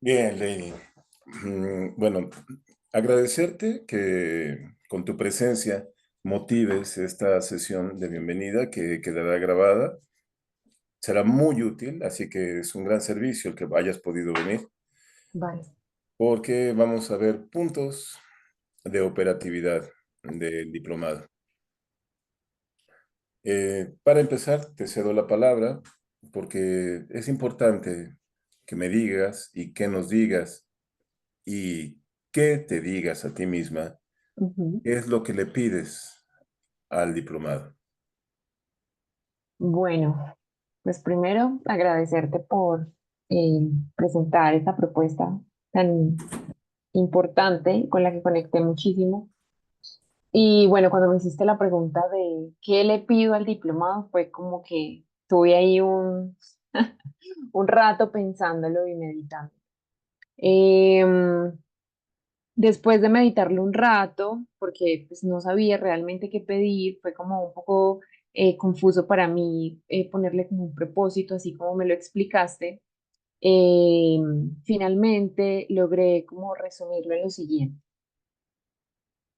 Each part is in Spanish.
Bien, Lady. Bueno, agradecerte que con tu presencia motives esta sesión de bienvenida que quedará grabada. Será muy útil, así que es un gran servicio el que hayas podido venir, Vale. porque vamos a ver puntos de operatividad del diplomado. Para empezar, te cedo la palabra porque es importante que me digas y que nos digas y que te digas a ti misma Ujú. qué es lo que le pides al diplomado. Bueno, pues primero agradecerte por presentar esta propuesta tan importante con la que conecté muchísimo. Y bueno, cuando me hiciste la pregunta de qué le pido al diplomado, fue como que tuve ahí un rato pensándolo y meditando. Em, Después de meditarlo un rato, porque pues, no sabía realmente qué pedir, fue como un poco confuso para mí ponerle como un propósito, así como me lo explicaste. Eh, Finalmente logré como resumirlo en lo siguiente.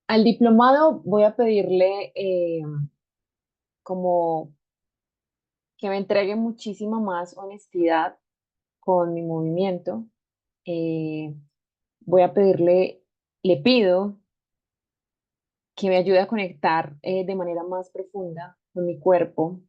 Al diplomado voy a pedirle como que me entregue muchísima más honestidad con mi movimiento. Eh, Voy a pedirle, le pido que me ayude a conectar de manera más profunda con mi cuerpo,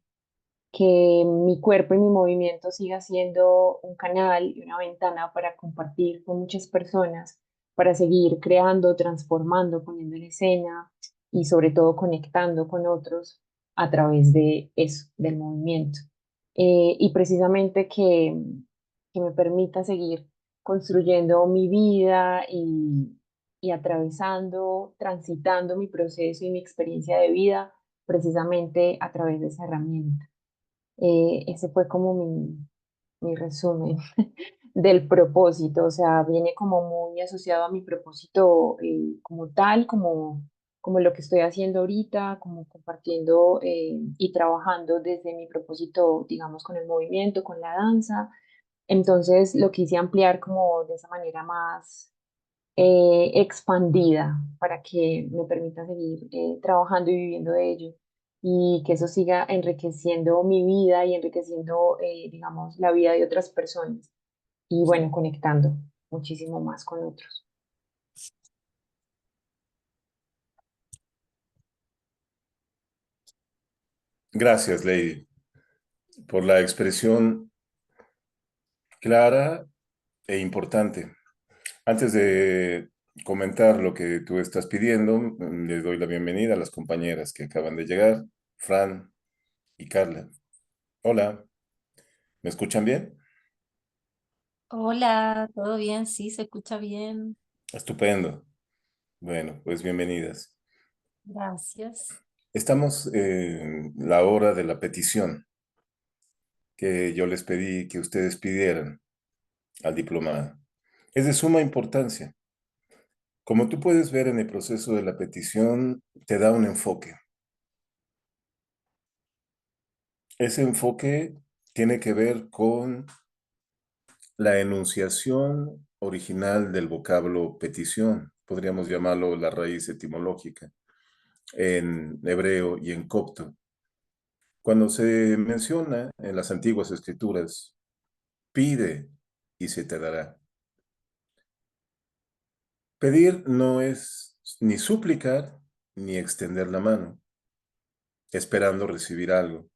que mi cuerpo y mi movimiento siga siendo un canal y una ventana para compartir con muchas personas, para seguir creando, transformando, poniendo en escena y sobre todo conectando con otros a través de eso, del movimiento. Y precisamente que me permita seguir construyendo mi vida y atravesando, transitando mi proceso y mi experiencia de vida precisamente a través de esa herramienta. Ese fue como mi resumen del propósito, o sea, viene como muy asociado a mi propósito como tal, como lo que estoy haciendo ahorita, como compartiendo y trabajando desde mi propósito, digamos, con el movimiento, con la danza. Entonces lo quise ampliar como de esa manera más expandida para que me permita seguir trabajando y viviendo de ello y que eso siga enriqueciendo mi vida y enriqueciendo, digamos, la vida de otras personas y bueno, conectando muchísimo más con otros. Gracias, Lady, por la expresión clara e importante. Antes de comentar lo que tú estás pidiendo, les doy la bienvenida a las compañeras que acaban de llegar, Fran y Carla. Hola, ¿me escuchan bien? Hola, ¿todo bien? Sí, se escucha bien. Estupendo. Bueno, pues bienvenidas. Gracias. Estamos en la hora de la petición que yo les pedí que ustedes pidieran al diplomado. Es de suma importancia. Como tú puedes ver en el proceso de la petición, te da un enfoque. Ese enfoque tiene que ver con la enunciación original del vocablo petición. Podríamos llamarlo la raíz etimológica en hebreo y en copto. Cuando se menciona en las antiguas escrituras, pide y se te dará. Pedir no es ni suplicar ni extender la mano, esperando recibir algo,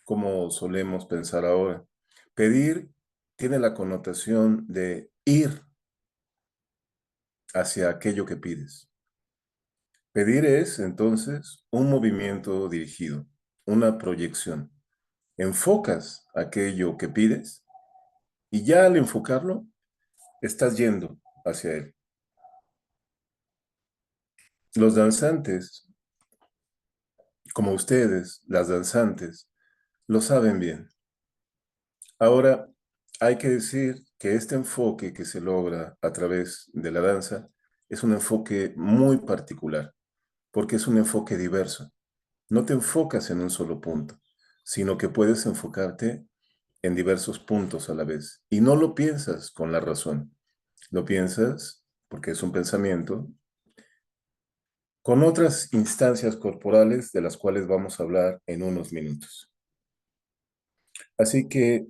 como solemos pensar ahora. Pedir tiene la connotación de ir hacia aquello que pides. Pedir es, entonces, un movimiento dirigido, una proyección. Enfocas aquello que pides y ya al enfocarlo, estás yendo hacia él. Los danzantes, como ustedes, las danzantes, lo saben bien. Ahora, hay que decir que este enfoque que se logra a través de la danza es un enfoque muy particular, porque es un enfoque diverso. No te enfocas en un solo punto, sino que puedes enfocarte en diversos puntos a la vez. Y no lo piensas con la razón, lo piensas porque es un pensamiento con otras instancias corporales de las cuales vamos a hablar en unos minutos. Así que,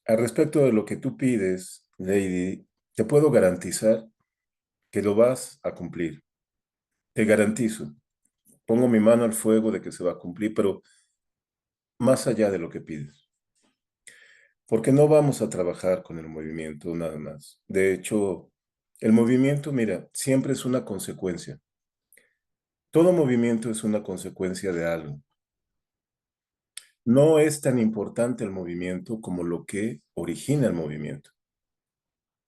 al respecto de lo que tú pides, Lady, te puedo garantizar que lo vas a cumplir. Te garantizo. Pongo mi mano al fuego de que se va a cumplir, pero más allá de lo que pides. Porque no vamos a trabajar con el movimiento nada más. De hecho, el movimiento, mira, siempre es una consecuencia. Todo movimiento es una consecuencia de algo. No es tan importante el movimiento como lo que origina el movimiento.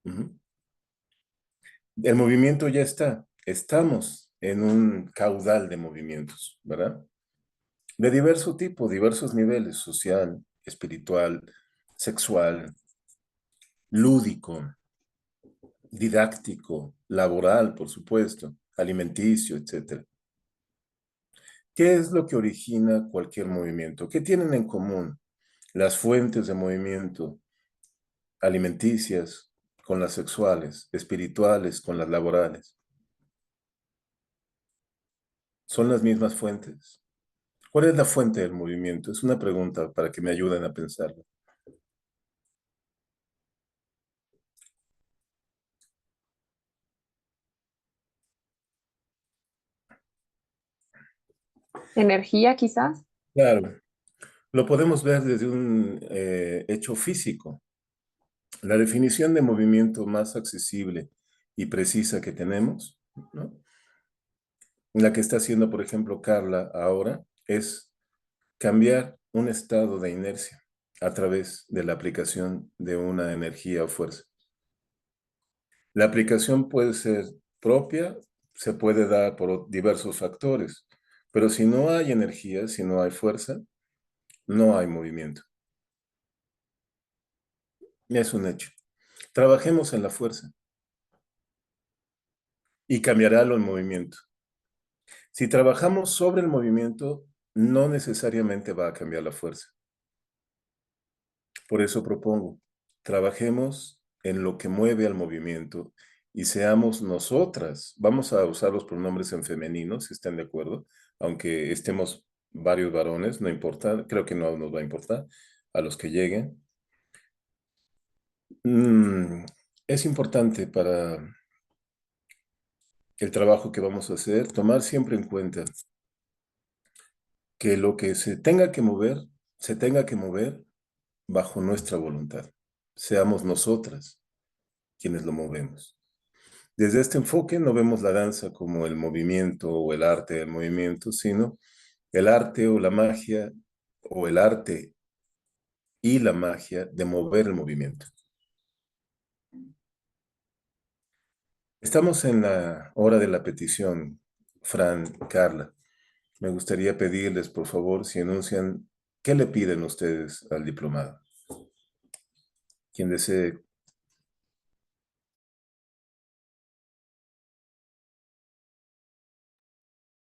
Ujú. El movimiento ya está. Estamos en un caudal de movimientos, ¿verdad? De diverso tipo, diversos niveles, social, espiritual, sexual, lúdico, didáctico, laboral, por supuesto, alimenticio, etcétera. ¿Qué es lo que origina cualquier movimiento? ¿Qué tienen en común las fuentes de movimiento alimenticias con las sexuales, espirituales con las laborales? ¿Son las mismas fuentes? ¿Cuál es la fuente del movimiento? Es una pregunta para que me ayuden a pensarlo. Energía, quizás. Claro, lo podemos ver desde un hecho físico. La definición de movimiento más accesible y precisa que tenemos, ¿no? La que está haciendo, por ejemplo, Carla ahora, es cambiar un estado de inercia a través de la aplicación de una energía o fuerza. La aplicación puede ser propia, se puede dar por diversos factores, pero si no hay energía, si no hay fuerza, no hay movimiento. Es un hecho. Trabajemos en la fuerza y cambiará el movimiento. Si trabajamos sobre el movimiento, no necesariamente va a cambiar la fuerza. Por eso propongo, trabajemos en lo que mueve al movimiento y seamos nosotras. Vamos a usar los pronombres en femenino, si están de acuerdo, aunque estemos varios varones, no importa, creo que no nos va a importar a los que lleguen. Es importante para el trabajo que vamos a hacer tomar siempre en cuenta que lo que se tenga que mover bajo nuestra voluntad. Seamos nosotras quienes lo movemos. Desde este enfoque no vemos la danza como el movimiento o el arte del movimiento, sino el arte o la magia o el arte y la magia de mover el movimiento. Estamos en la hora de la petición, Fran, Carla. Me gustaría pedirles, por favor, si enuncian, ¿qué le piden ustedes al diplomado? Quien desee.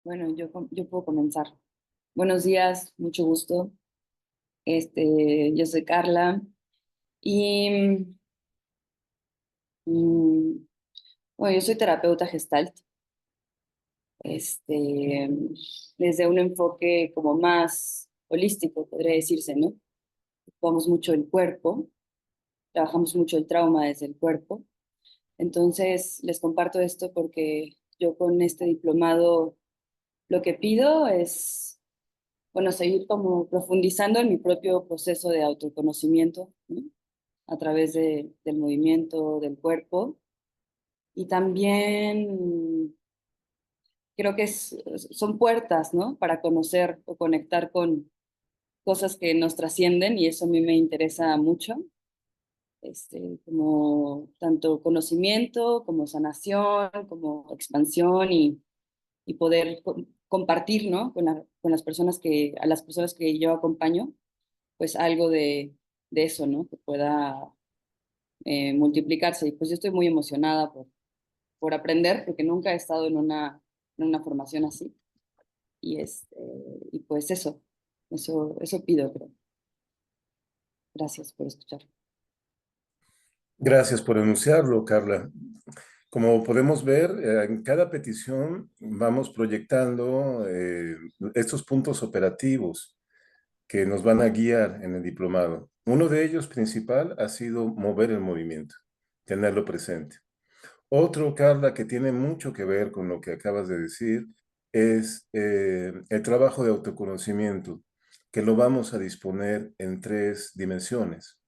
Bueno, yo puedo comenzar. Buenos días, mucho gusto. Yo soy Carla y mm, bueno, yo soy terapeuta Gestalt, este, desde un enfoque como más holístico, podría decirse, ¿no? Ocupamos mucho el cuerpo, trabajamos mucho el trauma desde el cuerpo. Entonces, les comparto esto porque yo con este diplomado lo que pido es bueno, seguir como profundizando en mi propio proceso de autoconocimiento, ¿no? A través del movimiento del cuerpo. Y también creo que son puertas, ¿no? Para conocer o conectar con cosas que nos trascienden y eso a mí me interesa mucho, como tanto conocimiento, como sanación, como expansión y poder compartir, ¿no? Con las personas a las personas que yo acompaño pues algo de eso, ¿no? Que pueda multiplicarse. Y pues yo estoy muy emocionada por aprender, porque nunca he estado en una formación así. Y, y pues eso pido, creo. Gracias por escuchar. Gracias por enunciarlo, Carla. Como podemos ver, en cada petición vamos proyectando estos puntos operativos que nos van a guiar en el diplomado. Uno de ellos principal ha sido mover el movimiento, tenerlo presente. Otro, Carla, que tiene mucho que ver con lo que acabas de decir, es el trabajo de autoconocimiento, que lo vamos a disponer en 3 dimensiones.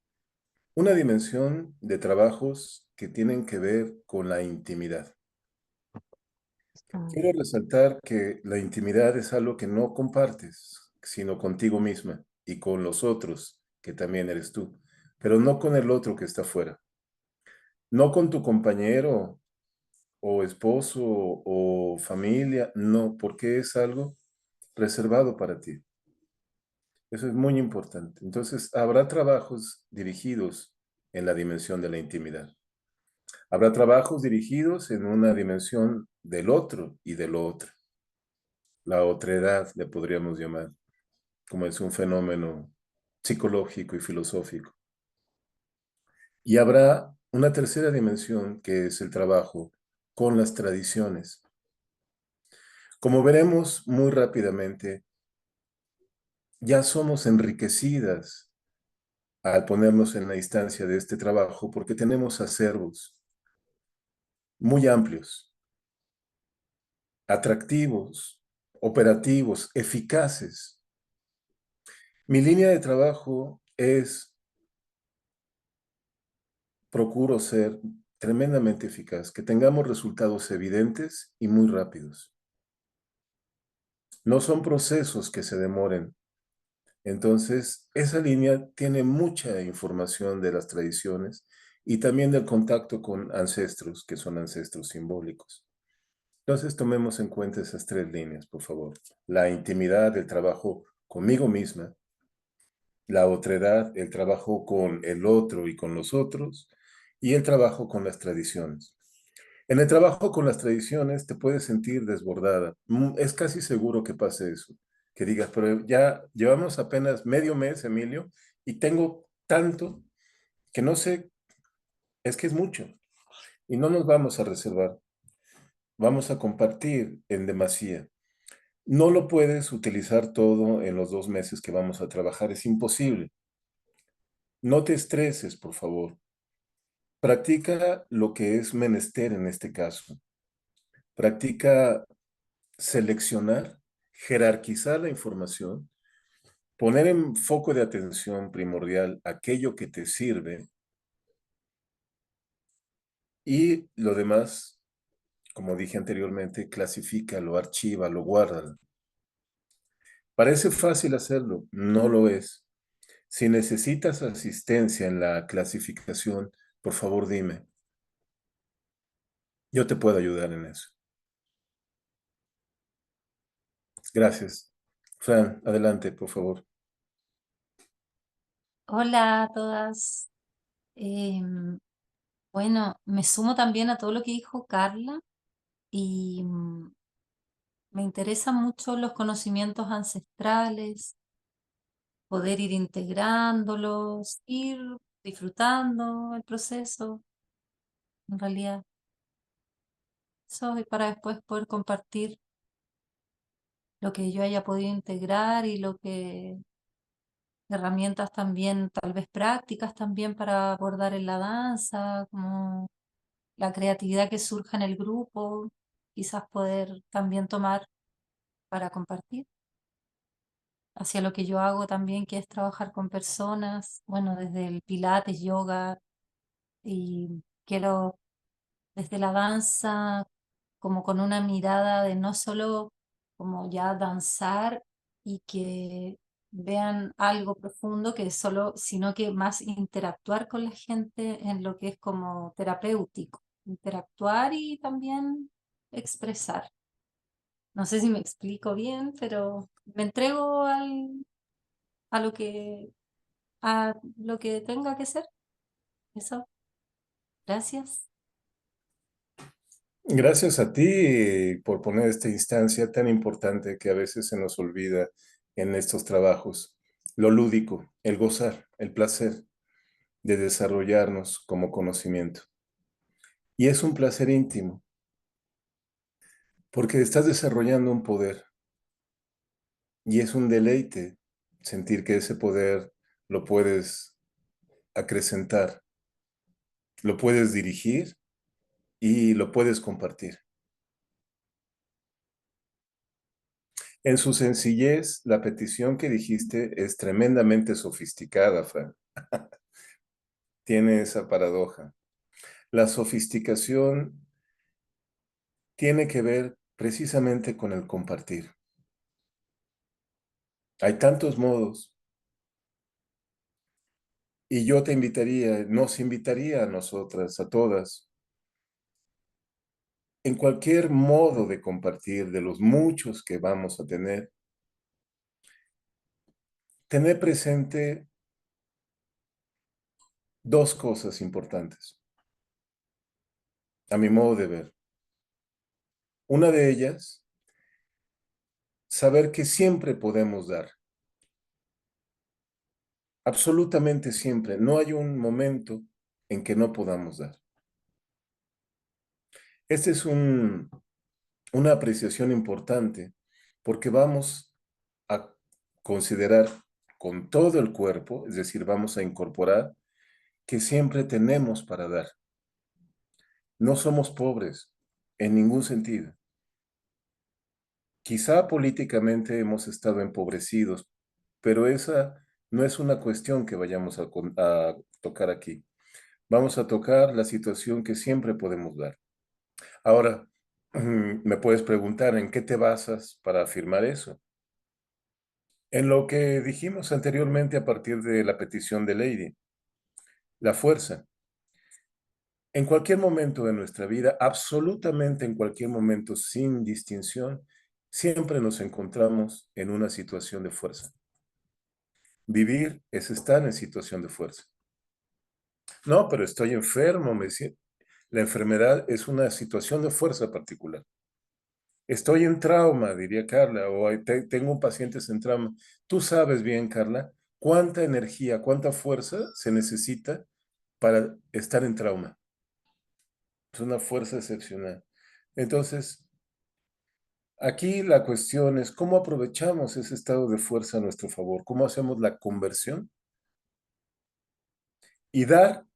Una dimensión de trabajos que tienen que ver con la intimidad. Quiero resaltar que la intimidad es algo que no compartes, sino contigo misma y con los otros, que también eres tú, pero no con el otro que está afuera. No con tu compañero o esposo o familia, no, porque es algo reservado para ti. Eso es muy importante. Entonces, habrá trabajos dirigidos en la dimensión de la intimidad. Habrá trabajos dirigidos en una dimensión del otro y del otro. La otredad, le podríamos llamar, como es un fenómeno psicológico y filosófico. Y habrá una tercera dimensión que es el trabajo con las tradiciones. Como veremos muy rápidamente, ya somos enriquecidas al ponernos en la instancia de este trabajo porque tenemos acervos muy amplios, atractivos, operativos, eficaces. Mi línea de trabajo es, procuro ser tremendamente eficaz, que tengamos resultados evidentes y muy rápidos. No son procesos que se demoren. Entonces, esa línea tiene mucha información de las tradiciones y también del contacto con ancestros, que son ancestros simbólicos. Entonces, tomemos en cuenta esas 3 líneas, por favor. La intimidad, el trabajo conmigo misma, la otredad, el trabajo con el otro y con los otros, y el trabajo con las tradiciones. En el trabajo con las tradiciones te puedes sentir desbordada. Es casi seguro que pase eso, que digas, pero ya llevamos apenas medio mes, Emilio, y tengo tanto que no sé, es que es mucho. Y no nos vamos a reservar, vamos a compartir en demasía. No lo puedes utilizar todo en los 2 meses que vamos a trabajar, es imposible. No te estreses, por favor. Practica lo que es menester en este caso. Practica seleccionar, jerarquizar la información, poner en foco de atención primordial aquello que te sirve y lo demás, como dije anteriormente, clasifícalo, archívalo, guárdalo. Parece fácil hacerlo, no lo es. Si necesitas asistencia en la clasificación, por favor dime. Yo te puedo ayudar en eso. Gracias. Fran, adelante, por favor. Hola a todas. Bueno, me sumo también a todo lo que dijo Carla y me interesan mucho los conocimientos ancestrales, poder ir integrándolos, ir disfrutando el proceso, en realidad. Eso, y para después poder compartir lo que yo haya podido integrar y lo que herramientas también, tal vez prácticas también para abordar en la danza, como la creatividad que surja en el grupo, quizás poder también tomar para compartir. Hacia lo que yo hago también, que es trabajar con personas, bueno, desde el pilates, yoga, y quiero desde la danza como con una mirada de no solo como ya danzar y que vean algo profundo que solo, sino que más interactuar con la gente en lo que es como terapéutico, interactuar y también expresar. No sé si me explico bien, pero me entrego a lo que a lo que tenga que ser. Eso. Gracias. Gracias a ti por poner esta instancia tan importante que a veces se nos olvida en estos trabajos. lo lúdico, el gozar, el placer de desarrollarnos como conocimiento. Y es un placer íntimo, porque estás desarrollando un poder y es un deleite sentir que ese poder lo puedes acrecentar, lo puedes dirigir y lo puedes compartir. En su sencillez, la petición que dijiste es tremendamente sofisticada, Fran. Tiene esa paradoja. La sofisticación tiene que ver precisamente con el compartir. Hay tantos modos y yo te invitaría, nos invitaría a nosotras, a todas, en cualquier modo de compartir de los muchos que vamos a tener presente dos cosas importantes, a mi modo de ver. Una de ellas, saber que siempre podemos dar, absolutamente siempre. No hay un momento en que no podamos dar. Esta es una apreciación importante porque vamos a considerar con todo el cuerpo, es decir, vamos a incorporar que siempre tenemos para dar. No somos pobres en ningún sentido. Quizá políticamente hemos estado empobrecidos, pero esa no es una cuestión que vayamos a tocar aquí. Vamos a tocar la situación que siempre podemos dar. Ahora, me puedes preguntar, ¿en qué te basas para afirmar eso? En lo que dijimos anteriormente a partir de la petición de Lady, la fuerza. En cualquier momento de nuestra vida, absolutamente en cualquier momento, sin distinción, siempre nos encontramos en una situación de fuerza. Vivir es estar en situación de fuerza. No, pero estoy enfermo, me decía. La enfermedad es una situación de fuerza particular. Estoy en trauma, diría Carla, o tengo un paciente en trauma. Tú sabes bien, Carla, cuánta energía, cuánta fuerza se necesita para estar en trauma. Es una fuerza excepcional. Entonces, aquí la cuestión es cómo aprovechamos ese estado de fuerza a nuestro favor, cómo hacemos la conversión. Y dar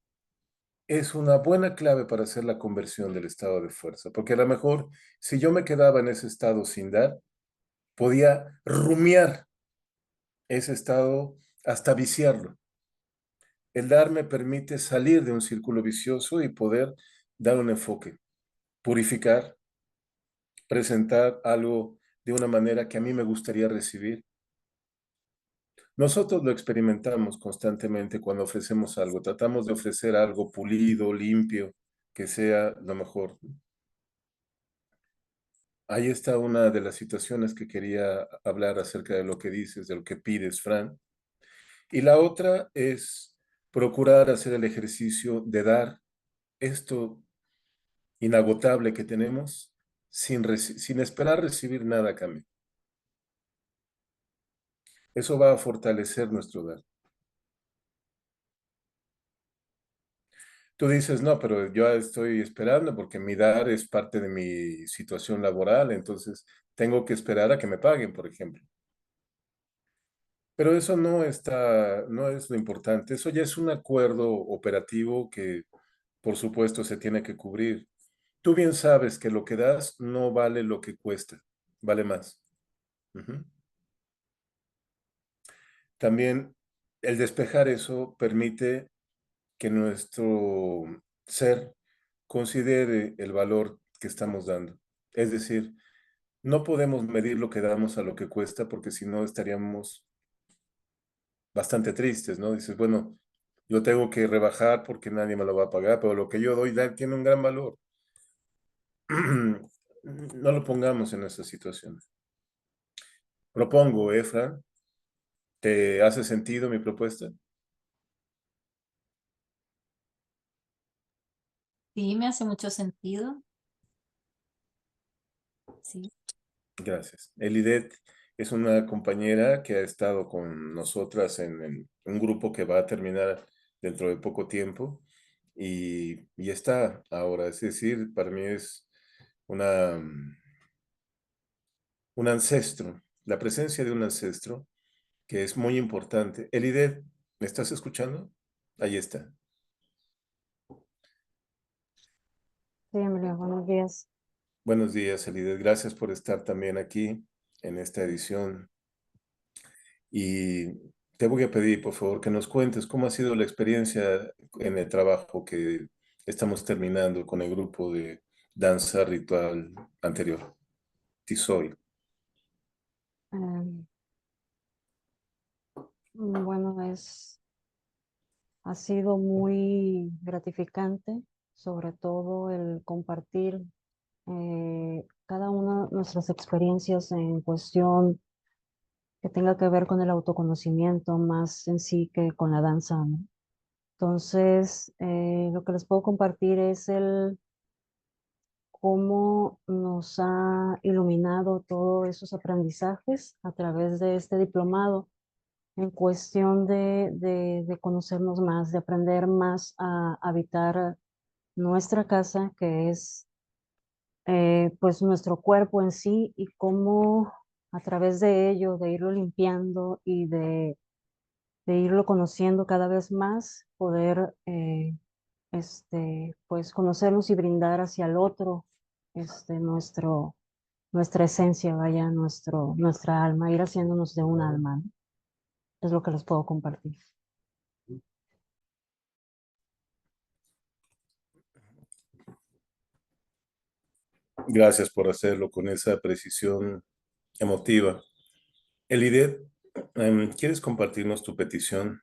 es una buena clave para hacer la conversión del estado de fuerza, porque a lo mejor si yo me quedaba en ese estado sin dar, podía rumiar ese estado hasta viciarlo. El dar me permite salir de un círculo vicioso y poder dar un enfoque, purificar, presentar algo de una manera que a mí me gustaría recibir. Nosotros lo experimentamos constantemente cuando ofrecemos algo. Tratamos de ofrecer algo pulido, limpio, que sea lo mejor. Ahí está una de las situaciones que quería hablar acerca de lo que dices, de lo que pides, Fran. Y la otra es procurar hacer el ejercicio de dar esto inagotable que tenemos sin esperar recibir nada a cambio. Eso va a fortalecer nuestro dar. Tú dices, no, pero yo estoy esperando porque mi dar es parte de mi situación laboral, entonces tengo que esperar a que me paguen, por ejemplo. Pero eso no es lo importante. Eso ya es un acuerdo operativo que, por supuesto, se tiene que cubrir. Tú bien sabes que lo que das no vale lo que cuesta, vale más. Ujú. También el despejar eso permite que nuestro ser considere el valor que estamos dando. Es decir, no podemos medir lo que damos a lo que cuesta porque si no estaríamos bastante tristes, ¿no? Dices, bueno, yo tengo que rebajar porque nadie me lo va a pagar, pero lo que yo doy tiene un gran valor. No lo pongamos en esa situación. Propongo, Efra, ¿te hace sentido mi propuesta? Sí, me hace mucho sentido. Sí. Gracias. Elidet, Es una compañera que ha estado con nosotras en un grupo que va a terminar dentro de poco tiempo y está ahora. Es decir, para mí es una, un ancestro, la presencia de un ancestro que es muy importante. Elide, ¿me estás escuchando? Ahí está. Sí, Emilio, buenos días. Buenos días, Elide. Gracias por estar también aquí en esta edición. Y te voy a pedir, por favor, que nos cuentes cómo ha sido la experiencia en el trabajo que estamos terminando con el grupo de danza ritual anterior, Tisoy. Eh, bueno, ha sido muy gratificante, sobre todo el compartir cada una de nuestras experiencias en cuestión que tenga que ver con el autoconocimiento más en sí que con la danza, ¿no? Entonces, lo que les puedo compartir es el cómo nos ha iluminado todos esos aprendizajes a través de este diplomado en cuestión de conocernos más, de aprender más a habitar nuestra casa, que es pues nuestro cuerpo en sí y cómo a través de ello, de irlo limpiando y de irlo conociendo cada vez más, poder pues conocernos y brindar hacia el otro nuestra esencia, vaya, nuestra alma, ir haciéndonos de un alma, ¿no? Es lo que les puedo compartir. Gracias por hacerlo con esa precisión emotiva. Elide, ¿quieres compartirnos tu petición?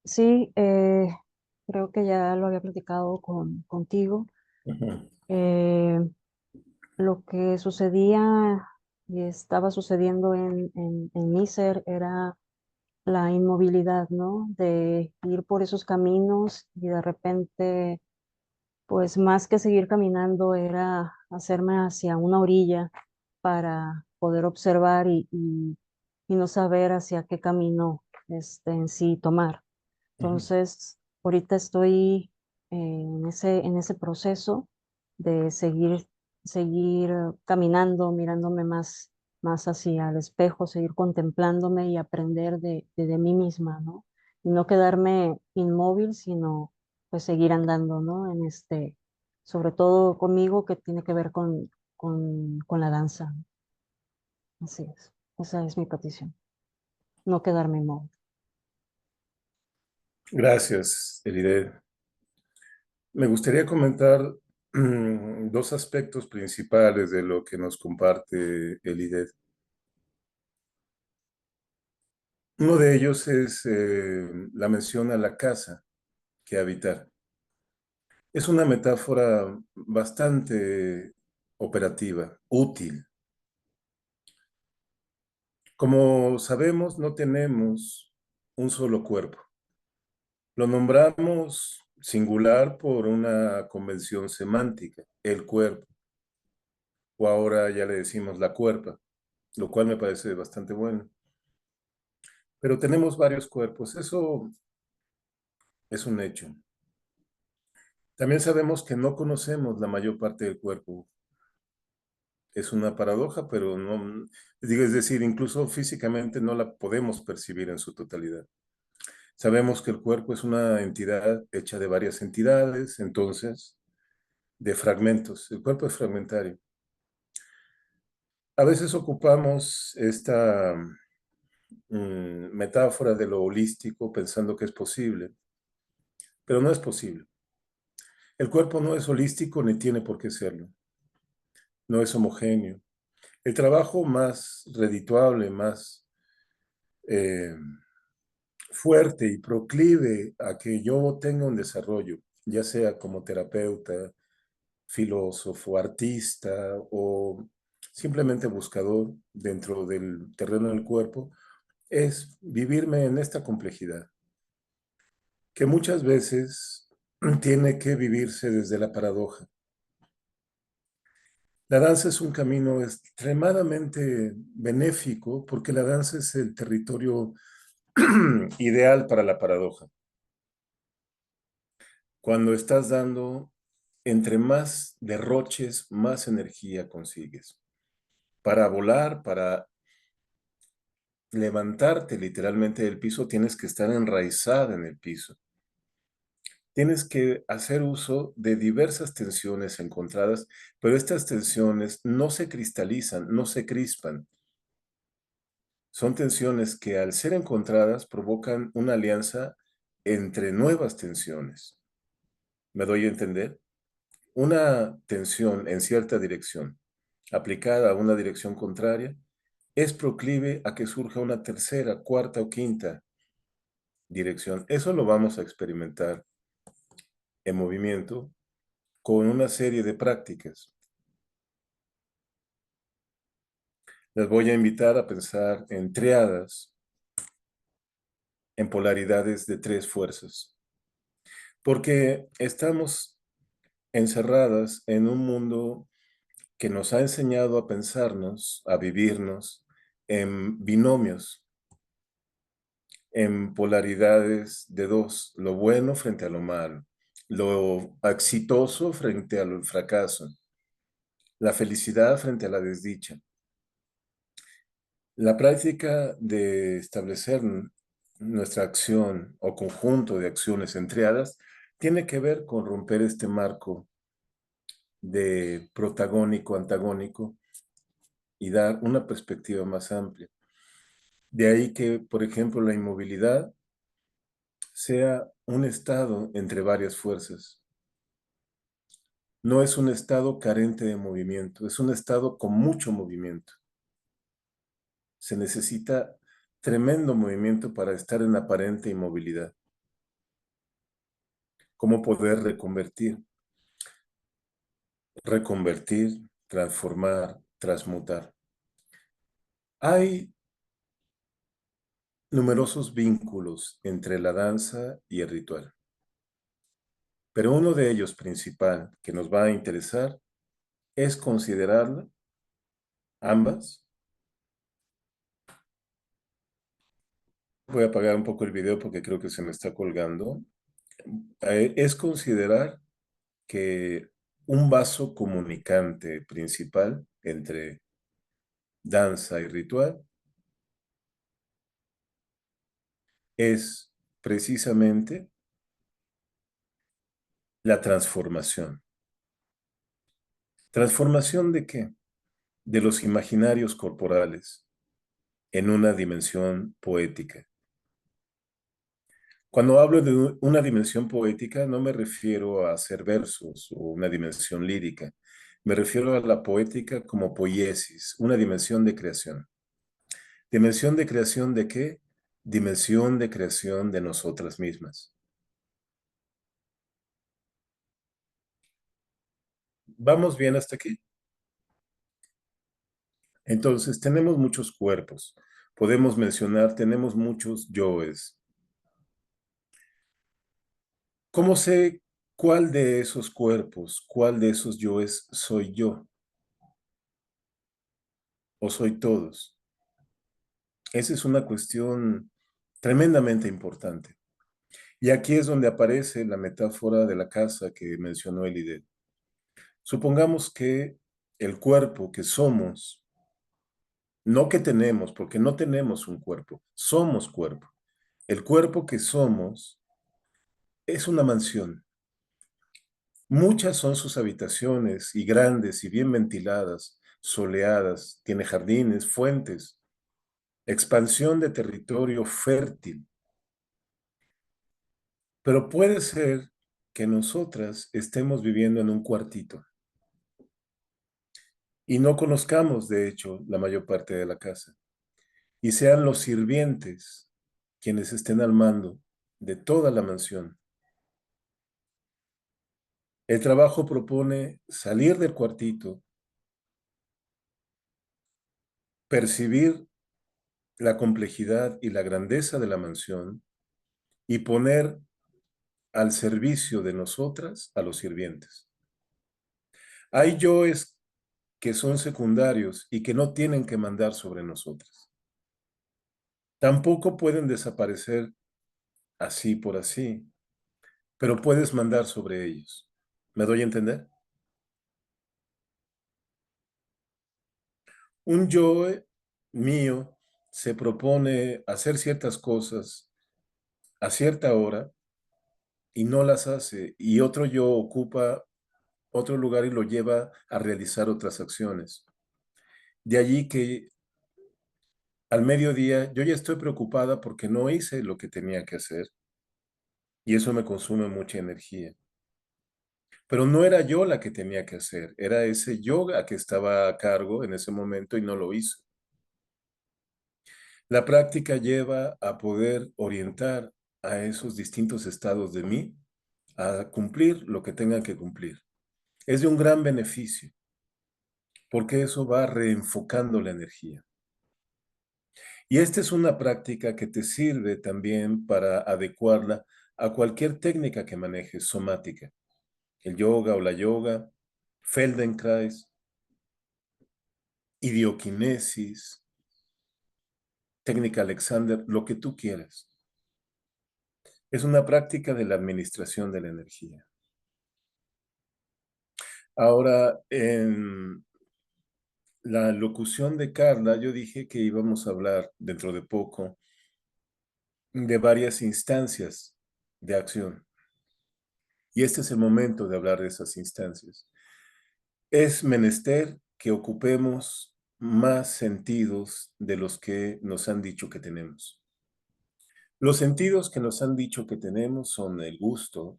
Sí, creo que ya lo había platicado contigo. Ujú, Eh, lo que sucedía y estaba sucediendo en mi ser era la inmovilidad, ¿no? De ir por esos caminos y de repente, pues más que seguir caminando, era hacerme hacia una orilla para poder observar y no saber hacia qué camino en sí tomar. ujú. Entonces, ahorita estoy en ese proceso de seguir caminando, mirándome más hacia el espejo, seguir contemplándome y aprender de mí misma, ¿no? Y no quedarme inmóvil, sino pues seguir andando, ¿no? Sobre todo conmigo, que tiene que ver con la danza. Así es. Esa es mi petición. No quedarme inmóvil. Gracias, Elide. Me gustaría comentar dos aspectos principales de lo que nos comparte Elide. Uno de ellos es la mención a la casa que habitar. Es una metáfora bastante operativa, útil. Como sabemos, no tenemos un solo cuerpo. Lo nombramos singular por una convención semántica, el cuerpo, o ahora ya le decimos la cuerpa, lo cual me parece bastante bueno. Pero tenemos varios cuerpos, eso es un hecho. También sabemos que no conocemos la mayor parte del cuerpo. Es una paradoja, pero no, digo, es decir, incluso físicamente no la podemos percibir en su totalidad. Sabemos que el cuerpo es una entidad hecha de varias entidades, entonces, de fragmentos. El cuerpo es fragmentario. A veces ocupamos esta metáfora de lo holístico pensando que es posible, pero no es posible. El cuerpo no es holístico ni tiene por qué serlo. No es homogéneo. El trabajo más redituable, más eh, fuerte y proclive a que yo tenga un desarrollo, ya sea como terapeuta, filósofo, artista o simplemente buscador dentro del terreno del cuerpo, es vivirme en esta complejidad, que muchas veces tiene que vivirse desde la paradoja. La danza es un camino extremadamente benéfico porque la danza es el territorio ideal para la paradoja. Cuando estás dando, entre más derroches, más energía consigues. Para volar, para levantarte literalmente del piso, tienes que estar enraizada en el piso. Tienes que hacer uso de diversas tensiones encontradas, pero estas tensiones no se cristalizan, no se crispan. Son tensiones que al ser encontradas provocan una alianza entre nuevas tensiones. ¿Me doy a entender? Una tensión en cierta dirección, aplicada a una dirección contraria, es proclive a que surja una tercera, cuarta o quinta dirección. Eso lo vamos a experimentar en movimiento con una serie de prácticas. Les voy a invitar a pensar en triadas, en polaridades de 3 fuerzas, porque estamos encerradas en un mundo que nos ha enseñado a pensarnos, a vivirnos en binomios, en polaridades de 2, lo bueno frente a lo malo, lo exitoso frente al fracaso, la felicidad frente a la desdicha. La práctica de establecer nuestra acción o conjunto de acciones entreadas tiene que ver con romper este marco de protagónico-antagónico y dar una perspectiva más amplia. De ahí que, por ejemplo, la inmovilidad sea un estado entre varias fuerzas. No es un estado carente de movimiento, es un estado con mucho movimiento. Se necesita tremendo movimiento para estar en aparente inmovilidad. ¿Cómo poder reconvertir? Reconvertir, transformar, transmutar. Hay numerosos vínculos entre la danza y el ritual, pero uno de ellos principal que nos va a interesar es considerarla, ambas. Voy a apagar un poco el video porque creo que se me está colgando. Es considerar que un vaso comunicante principal entre danza y ritual es precisamente la transformación. ¿Transformación de qué? De los imaginarios corporales en una dimensión poética. Cuando hablo de una dimensión poética, no me refiero a hacer versos o una dimensión lírica. Me refiero a la poética como poiesis, una dimensión de creación. ¿Dimensión de creación de qué? Dimensión de creación de nosotras mismas. ¿Vamos bien hasta aquí? Entonces, tenemos muchos cuerpos. Podemos mencionar, tenemos muchos yoes. ¿Cómo sé cuál de esos cuerpos, cuál de esos yoes soy yo? ¿O soy todos? Esa es una cuestión tremendamente importante. Y aquí es donde aparece la metáfora de la casa que mencionó Elide. Supongamos que el cuerpo que somos, no que tenemos, porque no tenemos un cuerpo, somos cuerpo. El cuerpo que somos es una mansión. Muchas son sus habitaciones y grandes y bien ventiladas, soleadas, tiene jardines, fuentes, expansión de territorio fértil. Pero puede ser que nosotras estemos viviendo en un cuartito y no conozcamos, de hecho, la mayor parte de la casa, y sean los sirvientes quienes estén al mando de toda la mansión. El trabajo propone salir del cuartito, percibir la complejidad y la grandeza de la mansión y poner al servicio de nosotras a los sirvientes. Hay yoes que son secundarios y que no tienen que mandar sobre nosotros. Tampoco pueden desaparecer así por así, pero puedes mandar sobre ellos. ¿Me doy a entender? Un yo mío se propone hacer ciertas cosas a cierta hora y no las hace, y otro yo ocupa otro lugar y lo lleva a realizar otras acciones. De allí que al mediodía yo ya estoy preocupada porque no hice lo que tenía que hacer y eso me consume mucha energía. Pero no era yo la que tenía que hacer, era ese yo a que estaba a cargo en ese momento y no lo hizo. La práctica lleva a poder orientar a esos distintos estados de mí a cumplir lo que tengan que cumplir. Es de un gran beneficio, porque eso va reenfocando la energía. Y esta es una práctica que te sirve también para adecuarla a cualquier técnica que manejes somática, el yoga o la yoga, Feldenkrais, idioquinesis, técnica Alexander, lo que tú quieras. Es una práctica de la administración de la energía. Ahora, en la locución de Carla, yo dije que íbamos a hablar dentro de poco de varias instancias de acción. Y este es el momento de hablar de esas instancias. Es menester que ocupemos más sentidos de los que nos han dicho que tenemos. Los sentidos que nos han dicho que tenemos son el gusto,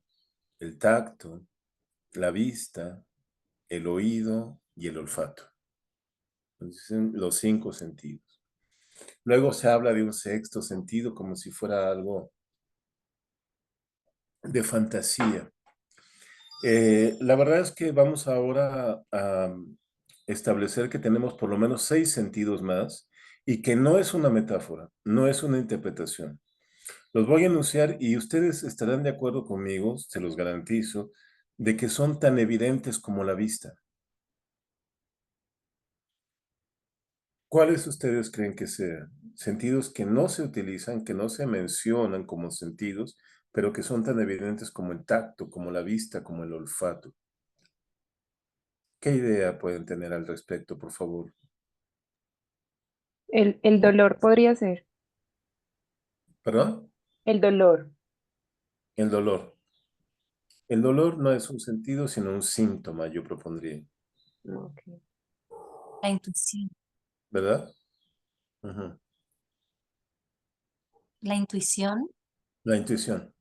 el tacto, la vista, el oído y el olfato. Entonces, los 5 sentidos. Luego se habla de un sexto sentido como si fuera algo de fantasía. La verdad es que vamos ahora a establecer que tenemos por lo menos 6 sentidos más y que no es una metáfora, no es una interpretación. Los voy a enunciar y ustedes estarán de acuerdo conmigo, se los garantizo, de que son tan evidentes como la vista. ¿Cuáles ustedes creen que sean? Sentidos que no se utilizan, que no se mencionan como sentidos, pero que son tan evidentes como el tacto, como la vista, como el olfato. ¿Qué idea pueden tener al respecto, por favor? El dolor podría ser. ¿Perdón? El dolor. El dolor. El dolor no es un sentido, sino un síntoma, yo propondría. Ok. La intuición. ¿Verdad? Ujú. La intuición. La intuición.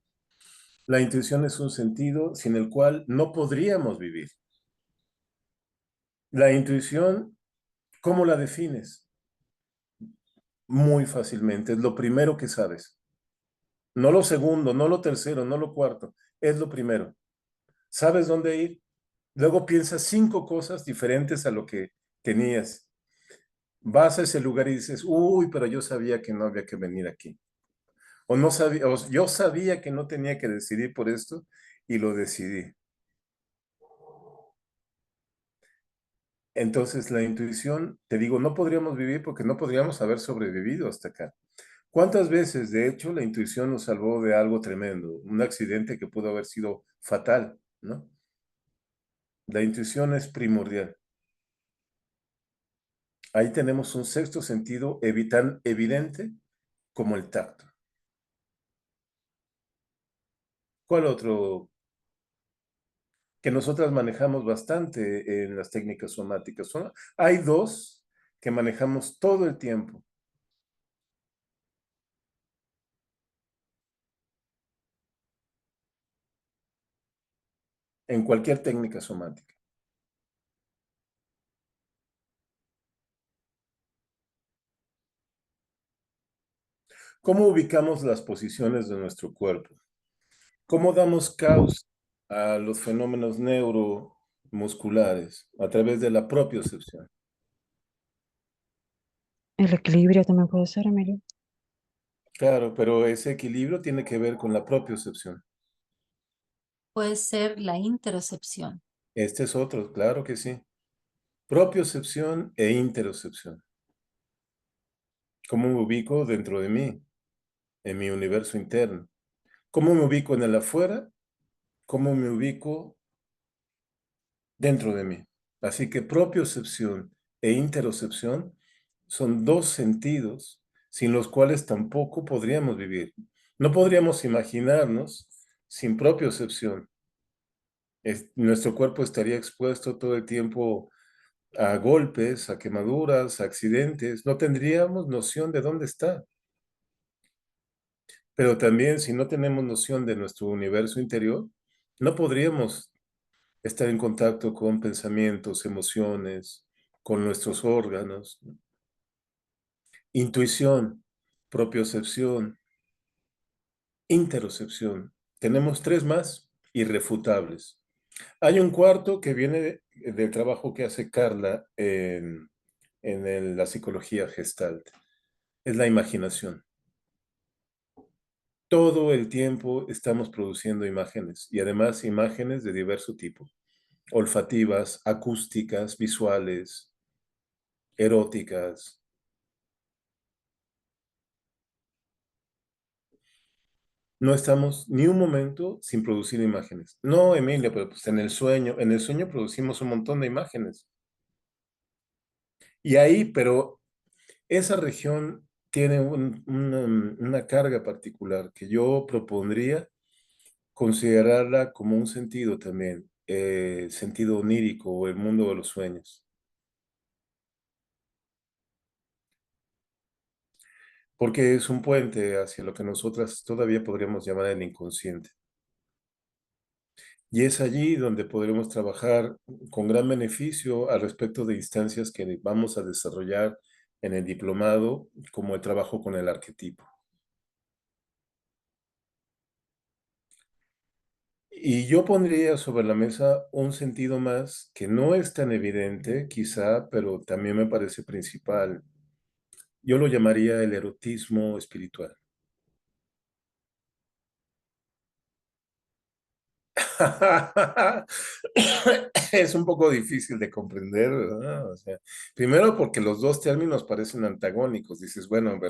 La intuición es un sentido sin el cual no podríamos vivir. La intuición, ¿cómo la defines? Muy fácilmente, es lo primero que sabes. No lo segundo, no lo tercero, no lo cuarto, es lo primero. ¿Sabes dónde ir? Luego piensas 5 cosas diferentes a lo que tenías. Vas a ese lugar y dices, uy, pero yo sabía que no había que venir aquí. O no sabía, o yo sabía que no tenía que decidir por esto y lo decidí. Entonces la intuición, te digo, no podríamos vivir porque no podríamos haber sobrevivido hasta acá. ¿Cuántas veces, de hecho, la intuición nos salvó de algo tremendo? Un accidente que pudo haber sido fatal, ¿no? La intuición es primordial. Ahí tenemos un sexto sentido tan evidente como el tacto. ¿Cuál otro que nosotras manejamos bastante en las técnicas somáticas? Hay 2 que manejamos todo el tiempo. En cualquier técnica somática. ¿Cómo ubicamos las posiciones de nuestro cuerpo? ¿Cómo damos causa a los fenómenos neuromusculares? A través de la propiocepción. El equilibrio también puede ser, Emilio. Claro, pero ese equilibrio tiene que ver con la propiocepción. Puede ser la interocepción. Este es otro, claro que sí. propiocepción e interocepción. ¿Cómo me ubico dentro de mí, en mi universo interno? ¿Cómo me ubico en el afuera? ¿Cómo me ubico dentro de mí? Así que propiocepción e interocepción son dos sentidos sin los cuales tampoco podríamos vivir. No podríamos imaginarnos sin propiocepción. Nuestro cuerpo estaría expuesto todo el tiempo a golpes, a quemaduras, a accidentes. No tendríamos noción de dónde está. Pero también si no tenemos noción de nuestro universo interior, no podríamos estar en contacto con pensamientos, emociones, con nuestros órganos. Intuición, propiocepción, interocepción. Tenemos tres más irrefutables. Hay un cuarto que viene del trabajo que hace Carla en la psicología Gestalt. Es la imaginación. Todo el tiempo estamos produciendo imágenes y además imágenes de diverso tipo. Olfativas, acústicas, visuales, eróticas. No estamos ni un momento sin producir imágenes. No, Emilia, pero pues en el sueño producimos un montón de imágenes. Y ahí, pero esa región tiene una carga particular que yo propondría considerarla como un sentido también, sentido onírico o el mundo de los sueños. Porque es un puente hacia lo que nosotras todavía podríamos llamar el inconsciente. Y es allí donde podremos trabajar con gran beneficio al respecto de instancias que vamos a desarrollar en el diplomado, como el trabajo con el arquetipo. Y yo pondría sobre la mesa un sentido más que no es tan evidente, quizá, pero también me parece principal. Yo lo llamaría el erotismo espiritual. Es un poco difícil de comprender, ¿verdad? O sea, primero porque los dos términos parecen antagónicos. Dices, bueno,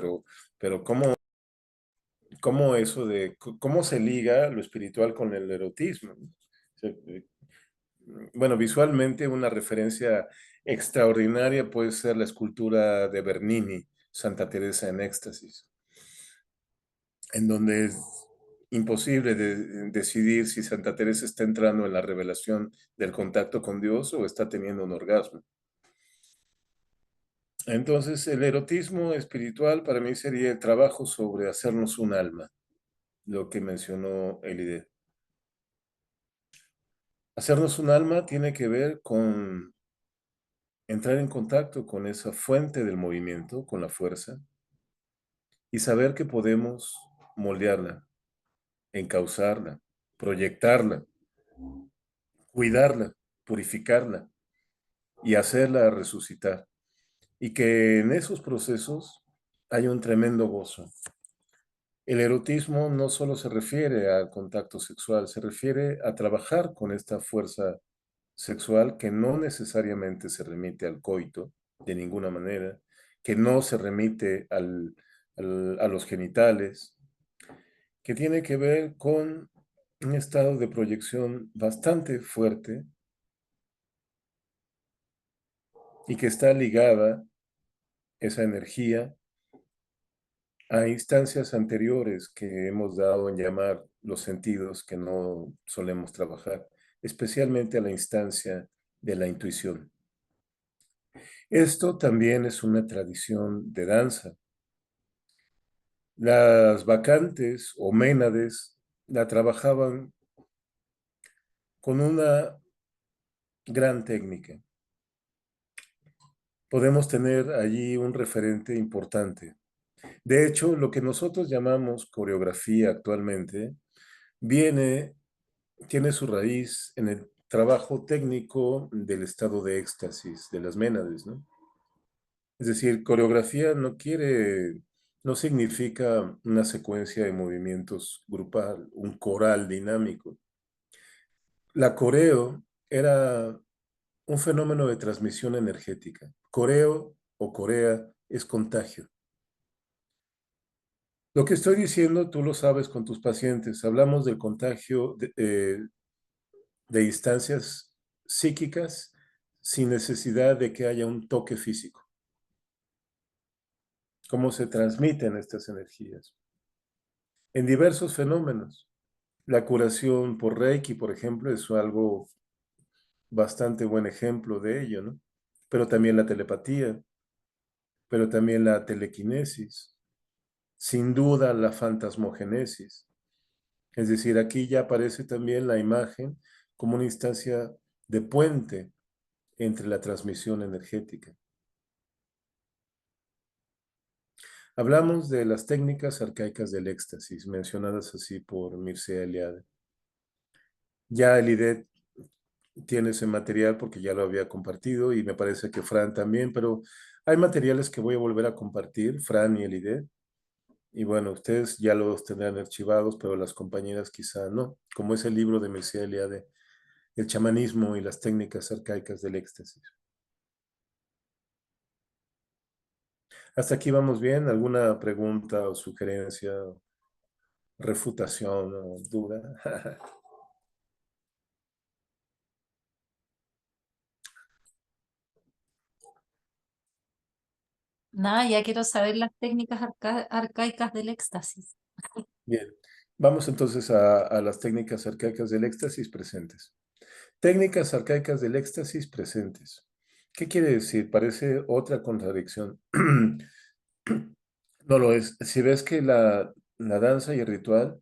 pero ¿cómo eso de, cómo se liga lo espiritual con el erotismo? O sea, bueno, visualmente una referencia extraordinaria puede ser la escultura de Bernini, Santa Teresa en éxtasis, en donde es imposible decidir si Santa Teresa está entrando en la revelación del contacto con Dios o está teniendo un orgasmo. Entonces, el erotismo espiritual para mí sería el trabajo sobre hacernos un alma, lo que mencionó Elide. Hacernos un alma tiene que ver con entrar en contacto con esa fuente del movimiento, con la fuerza, y saber que podemos moldearla, encauzarla, proyectarla, cuidarla, purificarla y hacerla resucitar. Y que en esos procesos hay un tremendo gozo. El erotismo no solo se refiere al contacto sexual, se refiere a trabajar con esta fuerza sexual que no necesariamente se remite al coito de ninguna manera, que no se remite a los genitales, que tiene que ver con un estado de proyección bastante fuerte y que está ligada esa energía a instancias anteriores que hemos dado en llamar los sentidos que no solemos trabajar, especialmente a la instancia de la intuición. Esto también es una tradición de danza. Las bacantes o ménades la trabajaban con una gran técnica. Podemos tener allí un referente importante. De hecho, lo que nosotros llamamos coreografía actualmente tiene su raíz en el trabajo técnico del estado de éxtasis de las ménades, ¿no? Es decir, coreografía no significa una secuencia de movimientos grupal, un coral dinámico. La coreo era un fenómeno de transmisión energética. Coreo o corea es contagio. Lo que estoy diciendo, tú lo sabes con tus pacientes. Hablamos del contagio de instancias psíquicas sin necesidad de que haya un toque físico. ¿Cómo se transmiten estas energías? En diversos fenómenos. La curación por Reiki, por ejemplo, es algo bastante buen ejemplo de ello, ¿no? Pero también la telepatía, pero también la telequinesis, sin duda la fantasmogénesis. Es decir, aquí ya aparece también la imagen como una instancia de puente entre la transmisión energética. Hablamos de las técnicas arcaicas del éxtasis, mencionadas así por Mircea Eliade. Ya Eliade tiene ese material porque ya lo había compartido y me parece que Fran también, pero hay materiales que voy a volver a compartir, Fran y Eliade. Y bueno, ustedes ya los tendrán archivados, pero las compañeras quizá no, como es el libro de Mircea Eliade, El chamanismo y las técnicas arcaicas del éxtasis. Hasta aquí vamos bien. ¿Alguna pregunta o sugerencia, refutación o duda? Nada, ya quiero saber las técnicas arcaicas del éxtasis. Bien, vamos entonces a las técnicas arcaicas del éxtasis presentes. Técnicas arcaicas del éxtasis presentes. ¿Qué quiere decir? Parece otra contradicción. No lo es. Si ves que la danza y el ritual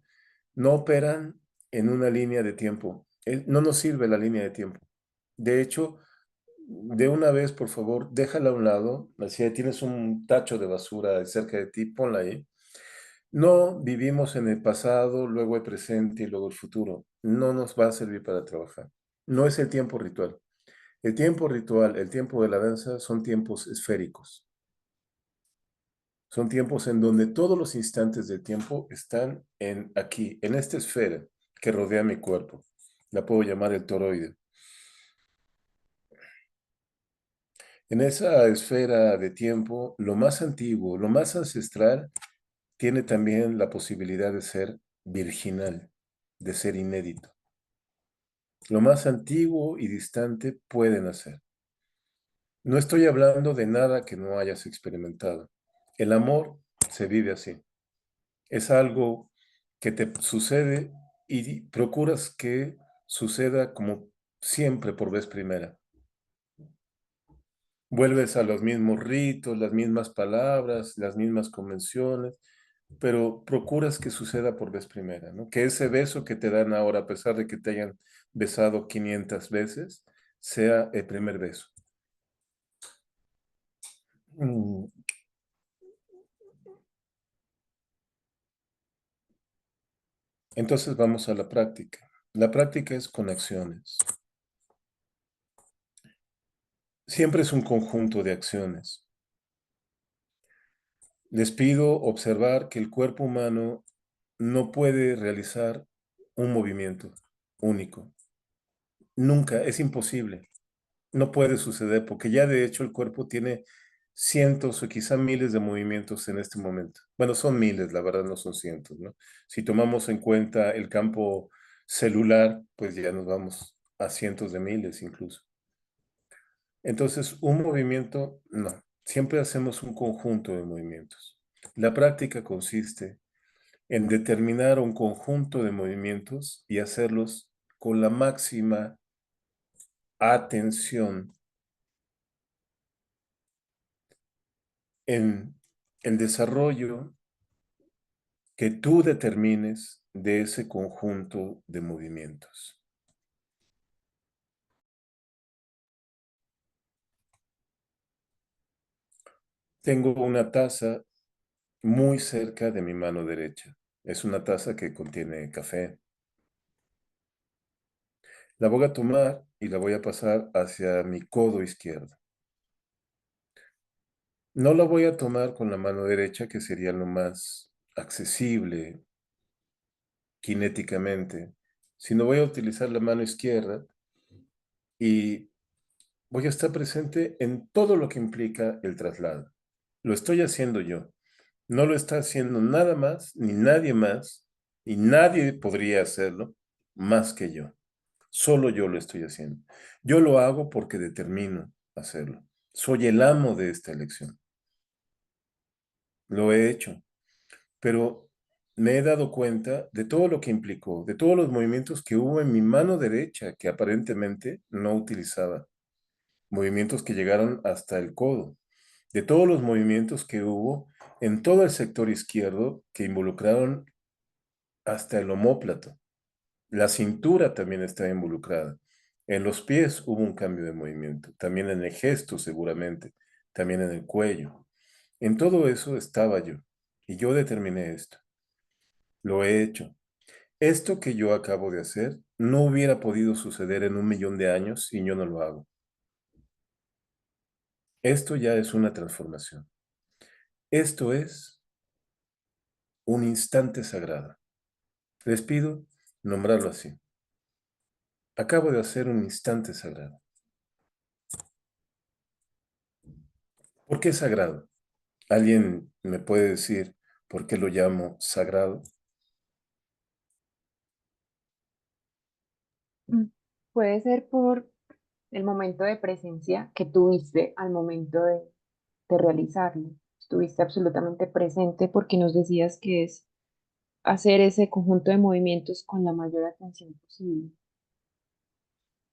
no operan en una línea de tiempo, no nos sirve la línea de tiempo. De hecho, de una vez, por favor, déjala a un lado. Si tienes un tacho de basura cerca de ti, ponla ahí. No vivimos en el pasado, luego el presente y luego el futuro. No nos va a servir para trabajar. No es el tiempo ritual. El tiempo ritual, el tiempo de la danza son tiempos esféricos. Son tiempos en donde todos los instantes del tiempo están aquí, en esta esfera que rodea mi cuerpo. La puedo llamar el toroide. En esa esfera de tiempo, lo más antiguo, lo más ancestral, tiene también la posibilidad de ser virginal, de ser inédito. Lo más antiguo y distante puede nacer. No estoy hablando de nada que no hayas experimentado. El amor se vive así. Es algo que te sucede y procuras que suceda como siempre por vez primera. Vuelves a los mismos ritos, las mismas palabras, las mismas convenciones, pero procuras que suceda por vez primera, ¿no? Que ese beso que te dan ahora, a pesar de que te hayan besado 500 veces, sea el primer beso. Mm. Entonces vamos a la práctica. La práctica es con acciones. Siempre es un conjunto de acciones. Les pido observar que el cuerpo humano no puede realizar un movimiento único. Nunca, es imposible. No puede suceder porque ya de hecho el cuerpo tiene cientos o quizá miles de movimientos en este momento. Bueno, son miles, la verdad no son cientos, ¿no? Si tomamos en cuenta el campo celular, pues ya nos vamos a cientos de miles incluso. Entonces, un movimiento, no. Siempre hacemos un conjunto de movimientos. La práctica consiste en determinar un conjunto de movimientos y hacerlos con la máxima atención en el desarrollo que tú determines de ese conjunto de movimientos. Tengo una taza muy cerca de mi mano derecha. Es una taza que contiene café. La voy a tomar y la voy a pasar hacia mi codo izquierdo. No la voy a tomar con la mano derecha, que sería lo más accesible cinéticamente, sino voy a utilizar la mano izquierda y voy a estar presente en todo lo que implica el traslado. Lo estoy haciendo yo. No lo está haciendo nada más, y nadie podría hacerlo más que yo. Solo yo lo estoy haciendo. Yo lo hago porque determino hacerlo. Soy el amo de esta elección. Lo he hecho, pero me he dado cuenta de todo lo que implicó, de todos los movimientos que hubo en mi mano derecha que aparentemente no utilizaba. Movimientos que llegaron hasta el codo, de todos los movimientos que hubo en todo el sector izquierdo que involucraron hasta el omóplato. La cintura también está involucrada. En los pies hubo un cambio de movimiento, también en el gesto seguramente, también en el cuello. En todo eso estaba yo, y yo determiné esto. Lo he hecho. Esto que yo acabo de hacer no hubiera podido suceder en 1 millón de años si yo no lo hago. Esto ya es una transformación. Esto es un instante sagrado. Les pido nombrarlo así. Acabo de hacer un instante sagrado. ¿Por qué sagrado? ¿Alguien me puede decir por qué lo llamo sagrado? Mm, Puede ser por el momento de presencia que tuviste al momento de realizarlo. Estuviste absolutamente presente porque nos decías que es hacer ese conjunto de movimientos con la mayor atención posible.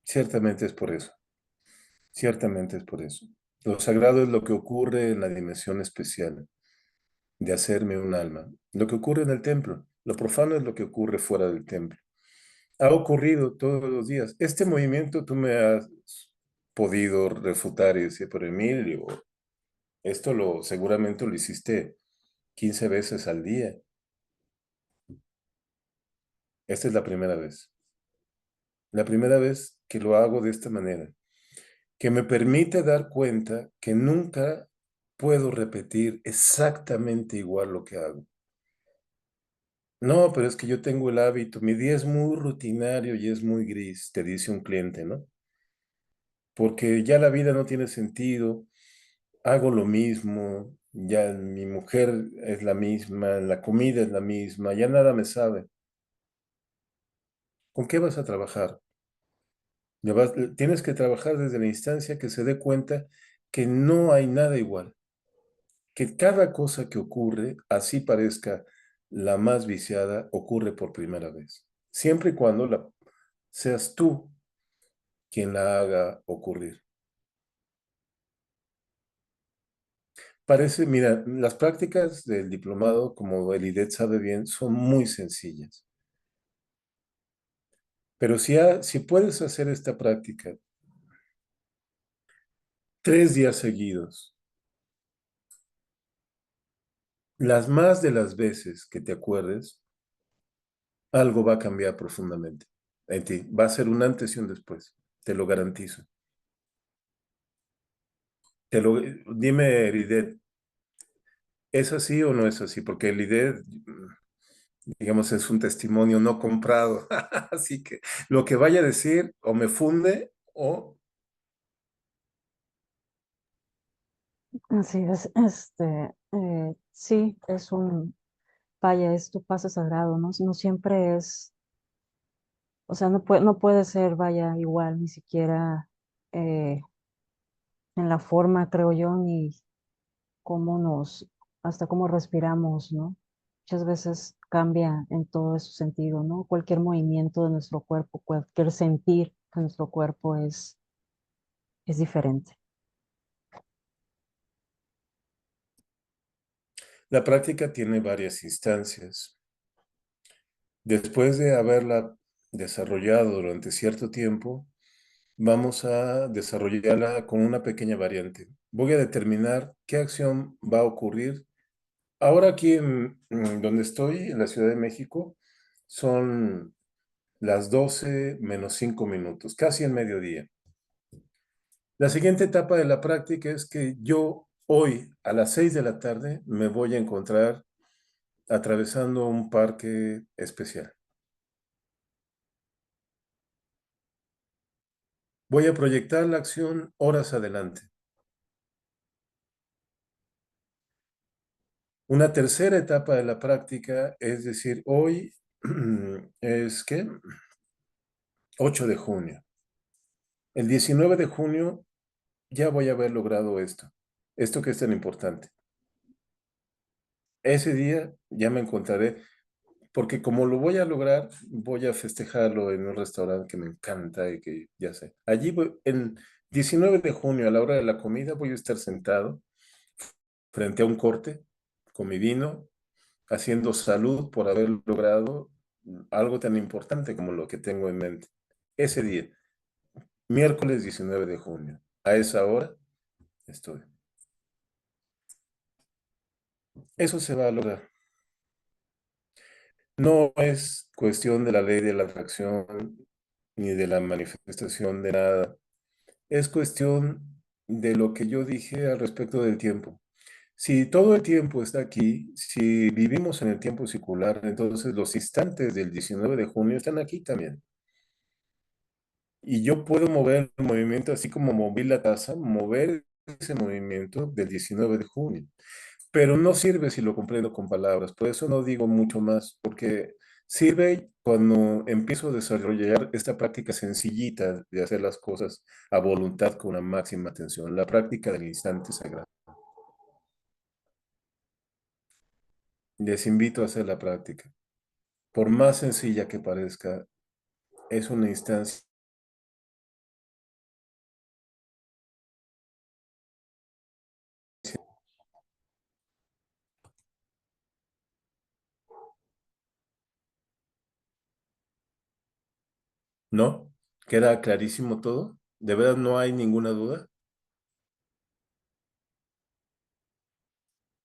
Ciertamente es por eso. Ciertamente es por eso. Lo sagrado es lo que ocurre en la dimensión especial de hacerme un alma. Lo que ocurre en el templo. Lo profano es lo que ocurre fuera del templo. Ha ocurrido todos los días. Este movimiento tú me has podido refutar y decir, pero Emilio, esto seguramente lo hiciste 15 veces al día. Esta es la primera vez. La primera vez que lo hago de esta manera, que me permite dar cuenta que nunca puedo repetir exactamente igual lo que hago. No, pero es que yo tengo el hábito, mi día es muy rutinario y es muy gris, te dice un cliente, ¿no? Porque ya la vida no tiene sentido, hago lo mismo, ya mi mujer es la misma, la comida es la misma, ya nada me sabe. ¿Con qué vas a trabajar? Tienes que trabajar desde la instancia que se dé cuenta que no hay nada igual, que cada cosa que ocurre, así parezca la más viciada, ocurre por primera vez, siempre y cuando seas tú quien la haga ocurrir. Parece, mira, las prácticas del diplomado, como el IDET sabe bien, son muy sencillas. Pero si puedes hacer esta práctica 3 días seguidos, las más de las veces que te acuerdes, algo va a cambiar profundamente en ti. Va a ser un antes y un después, te lo garantizo. Dime, Lidet, ¿es así o no es así? Porque Lidet, digamos, es un testimonio no comprado. Así que lo que vaya a decir o me funde o... Así es, sí, vaya, es tu paso sagrado, ¿no? No siempre es, o sea, no puede ser, vaya, igual, ni siquiera eh, en la forma, creo yo, ni cómo hasta cómo respiramos, ¿no? Muchas veces cambia en todo ese sentido, ¿no? Cualquier movimiento de nuestro cuerpo, cualquier sentir de nuestro cuerpo es diferente. La práctica tiene varias instancias. Después de haberla desarrollado durante cierto tiempo, vamos a desarrollarla con una pequeña variante. Voy a determinar qué acción va a ocurrir. Ahora aquí en donde estoy, en la Ciudad de México, son las 12 menos 5 minutos, casi el mediodía. La siguiente etapa de la práctica es que yo hoy a las 6 de la tarde me voy a encontrar atravesando un parque especial. Voy a proyectar la acción horas adelante. Una tercera etapa de la práctica es decir, hoy es ¿qué? 8 de junio. El 19 de junio ya voy a haber logrado esto que es tan importante. Ese día ya me encontraré, porque como lo voy a lograr, voy a festejarlo en un restaurante que me encanta y que ya sé. Allí en 19 de junio, a la hora de la comida, voy a estar sentado frente a un corte con mi vino, haciendo salud por haber logrado algo tan importante como lo que tengo en mente. Ese día, miércoles 19 de junio, a esa hora estoy. Eso se va a lograr. No es cuestión de la ley de la atracción ni de la manifestación de nada. Es cuestión de lo que yo dije al respecto del tiempo. Si todo el tiempo está aquí, si vivimos en el tiempo circular, entonces los instantes del 19 de junio están aquí también. Y yo puedo mover el movimiento, así como moví la taza, mover ese movimiento del 19 de junio. Pero no sirve si lo comprendo con palabras, por eso no digo mucho más, porque sirve cuando empiezo a desarrollar esta práctica sencillita de hacer las cosas a voluntad con la máxima atención, la práctica del instante sagrado. Les invito a hacer la práctica. Por más sencilla que parezca, es una instancia. ¿No? ¿Queda clarísimo todo? ¿De verdad no hay ninguna duda?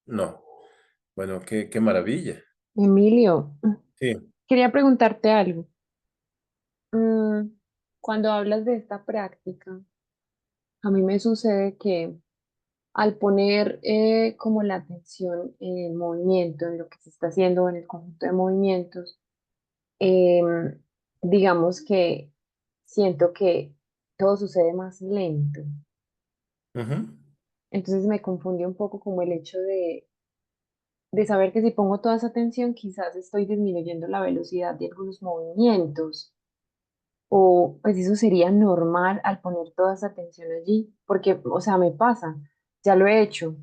No. Bueno, qué maravilla. Emilio, Sí. quería preguntarte algo. Mm, Cuando hablas de esta práctica, a mí me sucede que al poner como la atención en el movimiento, en lo que se está haciendo en el conjunto de movimientos, em, digamos que siento que todo sucede más lento. Ujú. Entonces me confunde un poco como el hecho de saber que si pongo toda esa atención, quizás estoy disminuyendo la velocidad de algunos movimientos. O pues eso sería normal al poner toda esa atención allí, porque, o sea, me pasa, ya lo he hecho.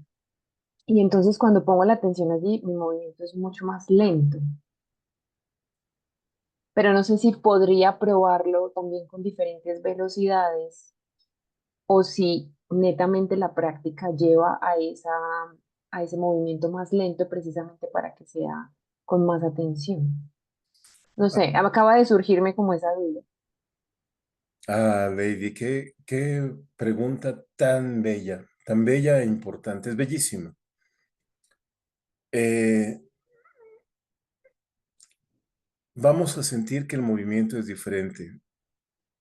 Y entonces cuando pongo la atención allí, mi movimiento es mucho más lento. Pero no sé si podría probarlo también con diferentes velocidades o si netamente la práctica lleva a ese movimiento más lento precisamente para que sea con más atención. No sé, acaba de surgirme como esa duda. Lady, qué pregunta tan bella e importante, es bellísima. Eh, Vamos a sentir que el movimiento es diferente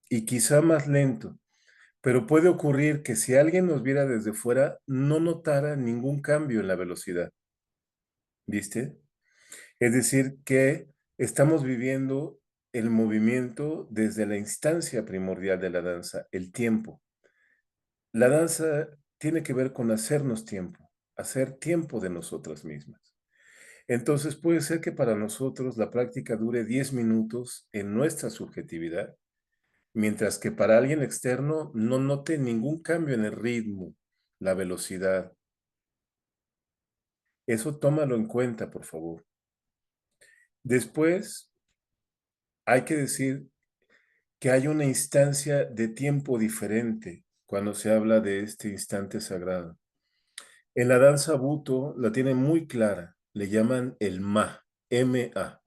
y quizá más lento, pero puede ocurrir que si alguien nos viera desde fuera, no notara ningún cambio en la velocidad, ¿viste? Es decir, que estamos viviendo el movimiento desde la instancia primordial de la danza, el tiempo. La danza tiene que ver con hacernos tiempo, hacer tiempo de nosotras mismas. Entonces puede ser que para nosotros la práctica dure 10 minutos en nuestra subjetividad, mientras que para alguien externo no note ningún cambio en el ritmo, la velocidad. Eso tómalo en cuenta, por favor. Después, hay que decir que hay una instancia de tiempo diferente cuando se habla de este instante sagrado. En la danza Buto la tienen muy clara, le llaman el Ma, M-A.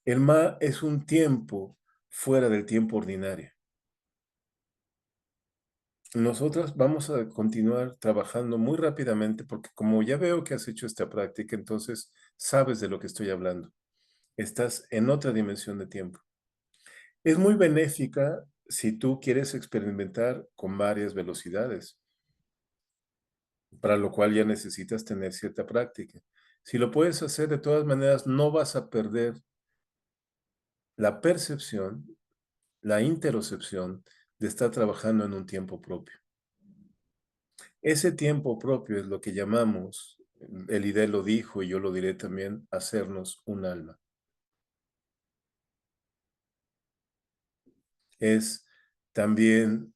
El Ma es un tiempo fuera del tiempo ordinario. Nosotras vamos a continuar trabajando muy rápidamente porque como ya veo que has hecho esta práctica, entonces sabes de lo que estoy hablando. Estás en otra dimensión de tiempo. Es muy benéfica si tú quieres experimentar con varias velocidades, para lo cual ya necesitas tener cierta práctica. Si lo puedes hacer, de todas maneras, no vas a perder la percepción, la interocepción de estar trabajando en un tiempo propio. Ese tiempo propio es lo que llamamos, el IDE lo dijo y yo lo diré también, hacernos un alma. Es también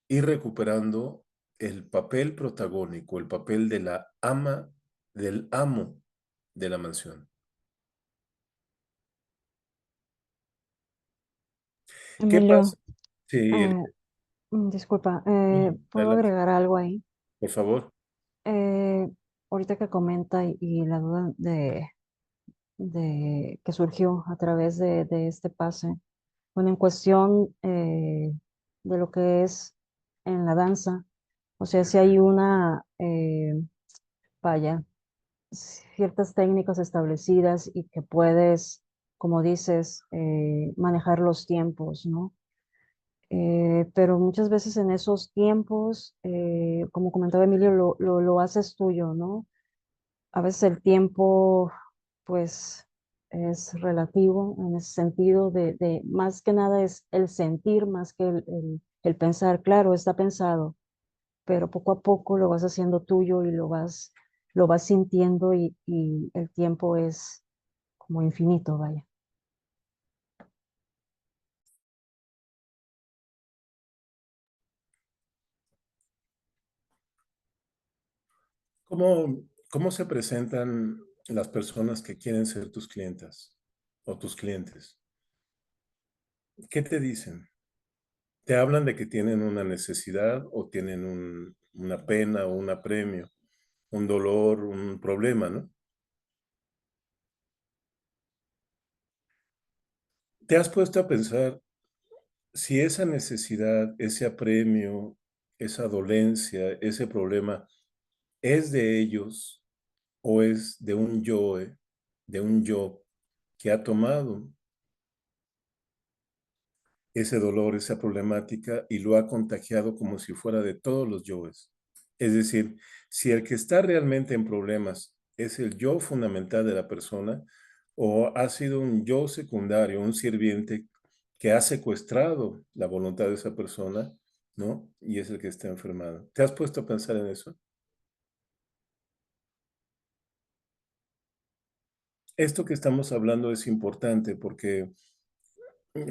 ir recuperando el papel protagónico, el papel de la ama, del amo de la mansión. ¿Qué Emilio, pasa? Sí, disculpa, ¿puedo adelante, agregar algo ahí? por favor. Eh, Ahorita que comenta y la duda de que surgió a través de este pase, bueno, en cuestión de lo que es en la danza, o sea, si hay vaya, ciertas técnicas establecidas y que puedes, como dices, manejar los tiempos, ¿no? Pero muchas veces en esos tiempos, como comentaba Emilio, lo haces tuyo, ¿no? A veces el tiempo, pues, es relativo en ese sentido más que nada es el sentir más que el pensar. Claro, está pensado, pero poco a poco lo vas haciendo tuyo y lo vas sintiendo y el tiempo es como infinito, vaya. ¿Cómo se presentan las personas que quieren ser tus clientas o tus clientes? ¿Qué te dicen? ¿Te hablan de que tienen una necesidad o tienen una pena o un apremio, un dolor, un problema, ¿no? ¿Te has puesto a pensar si esa necesidad, ese apremio, esa dolencia, ese problema es de ellos o es de un yo que ha tomado ese dolor, esa problemática y lo ha contagiado como si fuera de todos los yoes? Es decir, si el que está realmente en problemas es el yo fundamental de la persona o ha sido un yo secundario, un sirviente que ha secuestrado la voluntad de esa persona, ¿no? Y es el que está enfermado. ¿Te has puesto a pensar en eso? Esto que estamos hablando es importante porque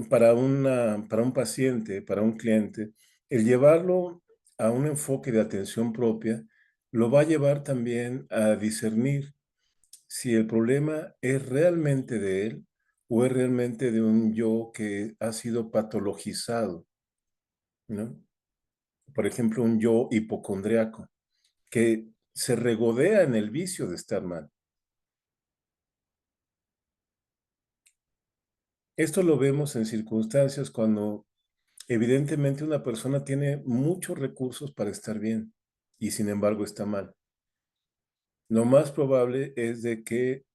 para un paciente, para un cliente, el llevarlo a un enfoque de atención propia lo va a llevar también a discernir si el problema es realmente de él o es realmente de un yo que ha sido patologizado, ¿no? Por ejemplo, un yo hipocondriaco que se regodea en el vicio de estar mal. Esto lo vemos en circunstancias cuando evidentemente una persona tiene muchos recursos para estar bien y sin embargo está mal. Lo más probable es de que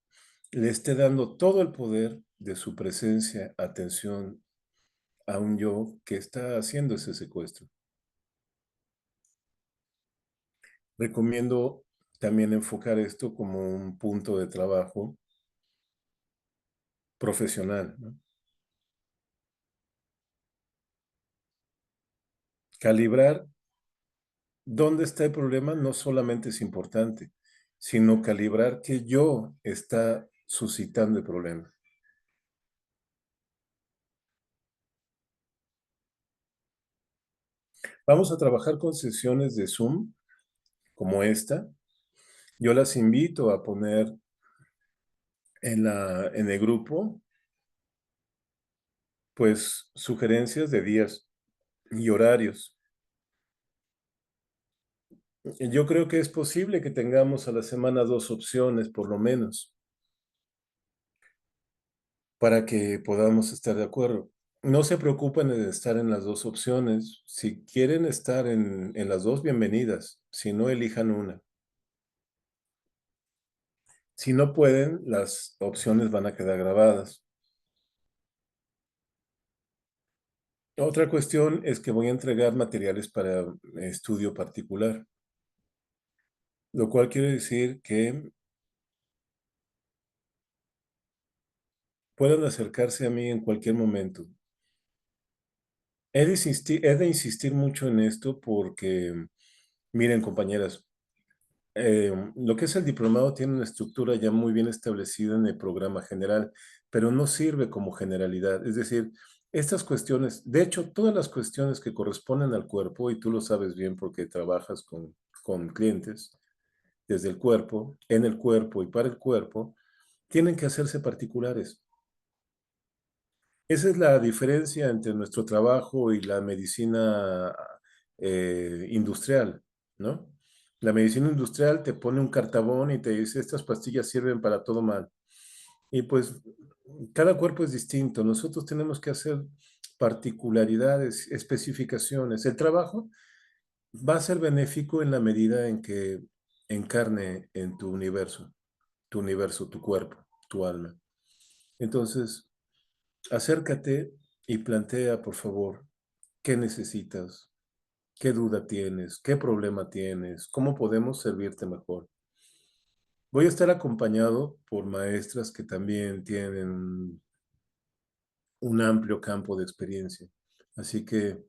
le esté dando todo el poder de su presencia, atención a un yo que está haciendo ese secuestro. Recomiendo también enfocar esto como un punto de trabajo profesional, ¿no? Calibrar dónde está el problema no solamente es importante, sino calibrar qué yo está suscitando el problema. Vamos a trabajar con sesiones de Zoom como esta. Yo las invito a poner en el grupo, pues, sugerencias de días y horarios. Yo creo que es posible que tengamos a la semana 2 opciones, por lo menos, para que podamos estar de acuerdo. No se preocupen de estar en las 2 opciones. Si quieren estar en las 2, bienvenidas. Si no, elijan una. Si no pueden, las opciones van a quedar grabadas. Otra cuestión es que voy a entregar materiales para estudio particular, lo cual quiere decir que puedan acercarse a mí en cualquier momento. He de insistir mucho en esto porque, miren, compañeras, lo que es el diplomado tiene una estructura ya muy bien establecida en el programa general, pero no sirve como generalidad. Es decir, estas cuestiones, de hecho, todas las cuestiones que corresponden al cuerpo, y tú lo sabes bien porque trabajas con clientes desde el cuerpo, en el cuerpo y para el cuerpo, tienen que hacerse particulares. Esa es la diferencia entre nuestro trabajo y la medicina industrial, ¿no? La medicina industrial te pone un cartabón y te dice, estas pastillas sirven para todo mal. Y pues cada cuerpo es distinto. Nosotros tenemos que hacer particularidades, especificaciones. El trabajo va a ser benéfico en la medida en que encarne en tu universo, tu cuerpo, tu alma. Entonces, acércate y plantea, por favor, qué necesitas, qué duda tienes, qué problema tienes, cómo podemos servirte mejor. Voy a estar acompañado por maestras que también tienen un amplio campo de experiencia. Así que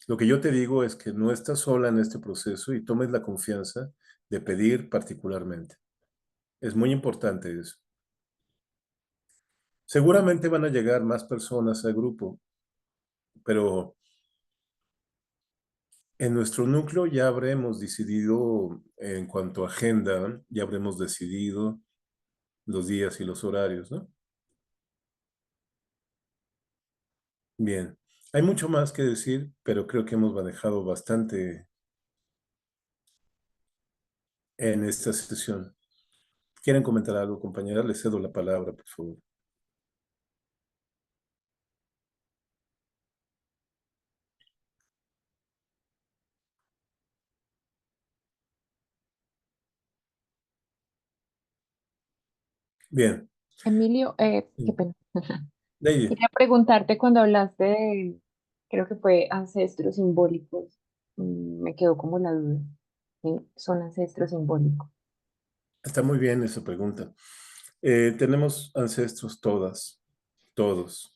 lo que yo te digo es que no estás sola en este proceso y tomes la confianza de pedir particularmente. Es muy importante eso. Seguramente van a llegar más personas al grupo, pero en nuestro núcleo ya habremos decidido, en cuanto a agenda, ya habremos decidido los días y los horarios, ¿no? Bien, hay mucho más que decir, pero creo que hemos manejado bastante en esta sesión. ¿Quieren comentar algo, compañera? Les cedo la palabra, por favor. Bien. Emilio, qué pena. Lady, Quería preguntarte cuando hablaste de, creo que fue ancestros simbólicos, me quedó como la duda. ¿Sí? Son ancestros simbólicos. está muy bien esa pregunta. Tenemos ancestros todas, todos.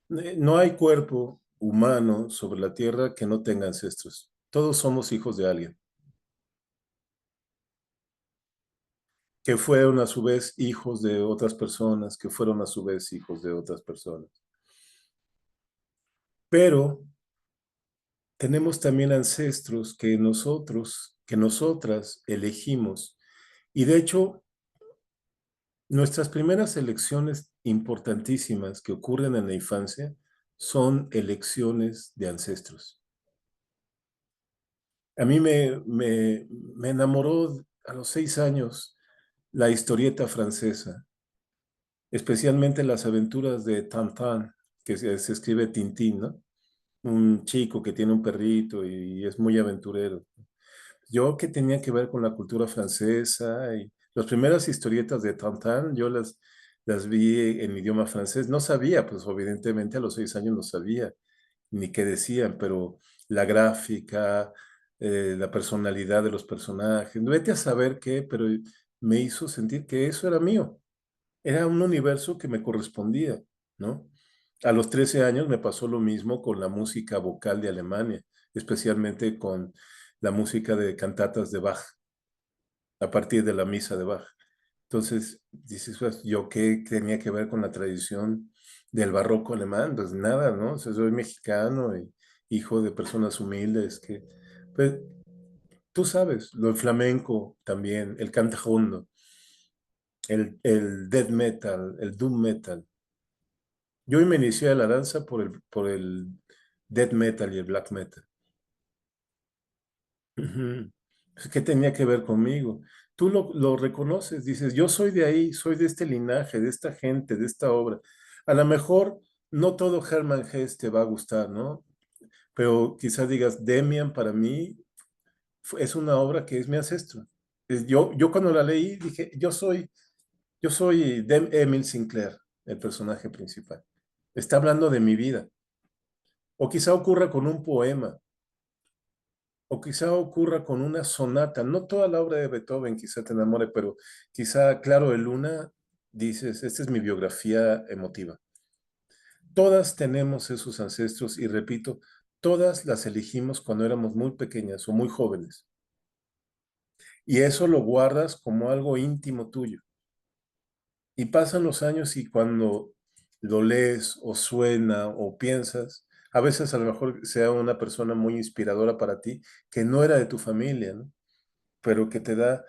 No hay cuerpo humano sobre la tierra que no tenga ancestros. Todos somos hijos de alguien, que fueron a su vez hijos de otras personas, que fueron a su vez hijos de otras personas. Pero tenemos también ancestros que nosotros, que nosotras elegimos. Y de hecho, nuestras primeras elecciones importantísimas que ocurren en la infancia son elecciones de ancestros. A mí me enamoró a los 6 años la historieta francesa, especialmente las aventuras de Tintín, que se escribe Tintín, ¿no? Un chico que tiene un perrito y es muy aventurero. Yo que tenía que ver con la cultura francesa y las primeras historietas de Tintín, yo las vi en idioma francés. No sabía, pues evidentemente a los 6 años no sabía ni qué decían, pero la gráfica, la personalidad de los personajes, vete a saber qué, pero me hizo sentir que eso era mío. Era un universo que me correspondía, ¿no? A los 13 años me pasó lo mismo con la música vocal de Alemania, especialmente con la música de cantatas de Bach, a partir de la misa de Bach. Entonces, dices, pues, ¿yo qué tenía que ver con la tradición del barroco alemán? Pues nada, ¿no? O sea, soy mexicano y hijo de personas humildes que, pues, tú sabes, lo del flamenco también, el cantajondo, el death metal, el doom metal. Yo me inicié a la danza por el death metal y el black metal. Ujú. Pues, ¿qué tenía que ver conmigo? Tú lo reconoces, dices, yo soy de ahí, soy de este linaje, de esta gente, de esta obra. A lo mejor no todo Hermann Hesse te va a gustar, ¿no? Pero quizás digas, Demian para mí es una obra que es mi ancestro. Yo cuando la leí dije, yo soy Emil Sinclair, el personaje principal. Está hablando de mi vida. O quizá ocurra con un poema, o quizá ocurra con una sonata. No toda la obra de Beethoven quizá te enamore, pero quizá Claro de Luna dices, esta es mi biografía emotiva. Todas tenemos esos ancestros y repito, todas las elegimos cuando éramos muy pequeñas o muy jóvenes. Y eso lo guardas como algo íntimo tuyo. Y pasan los años y cuando lo lees o suena o piensas, a veces a lo mejor sea una persona muy inspiradora para ti, que no era de tu familia, ¿no? Pero que te da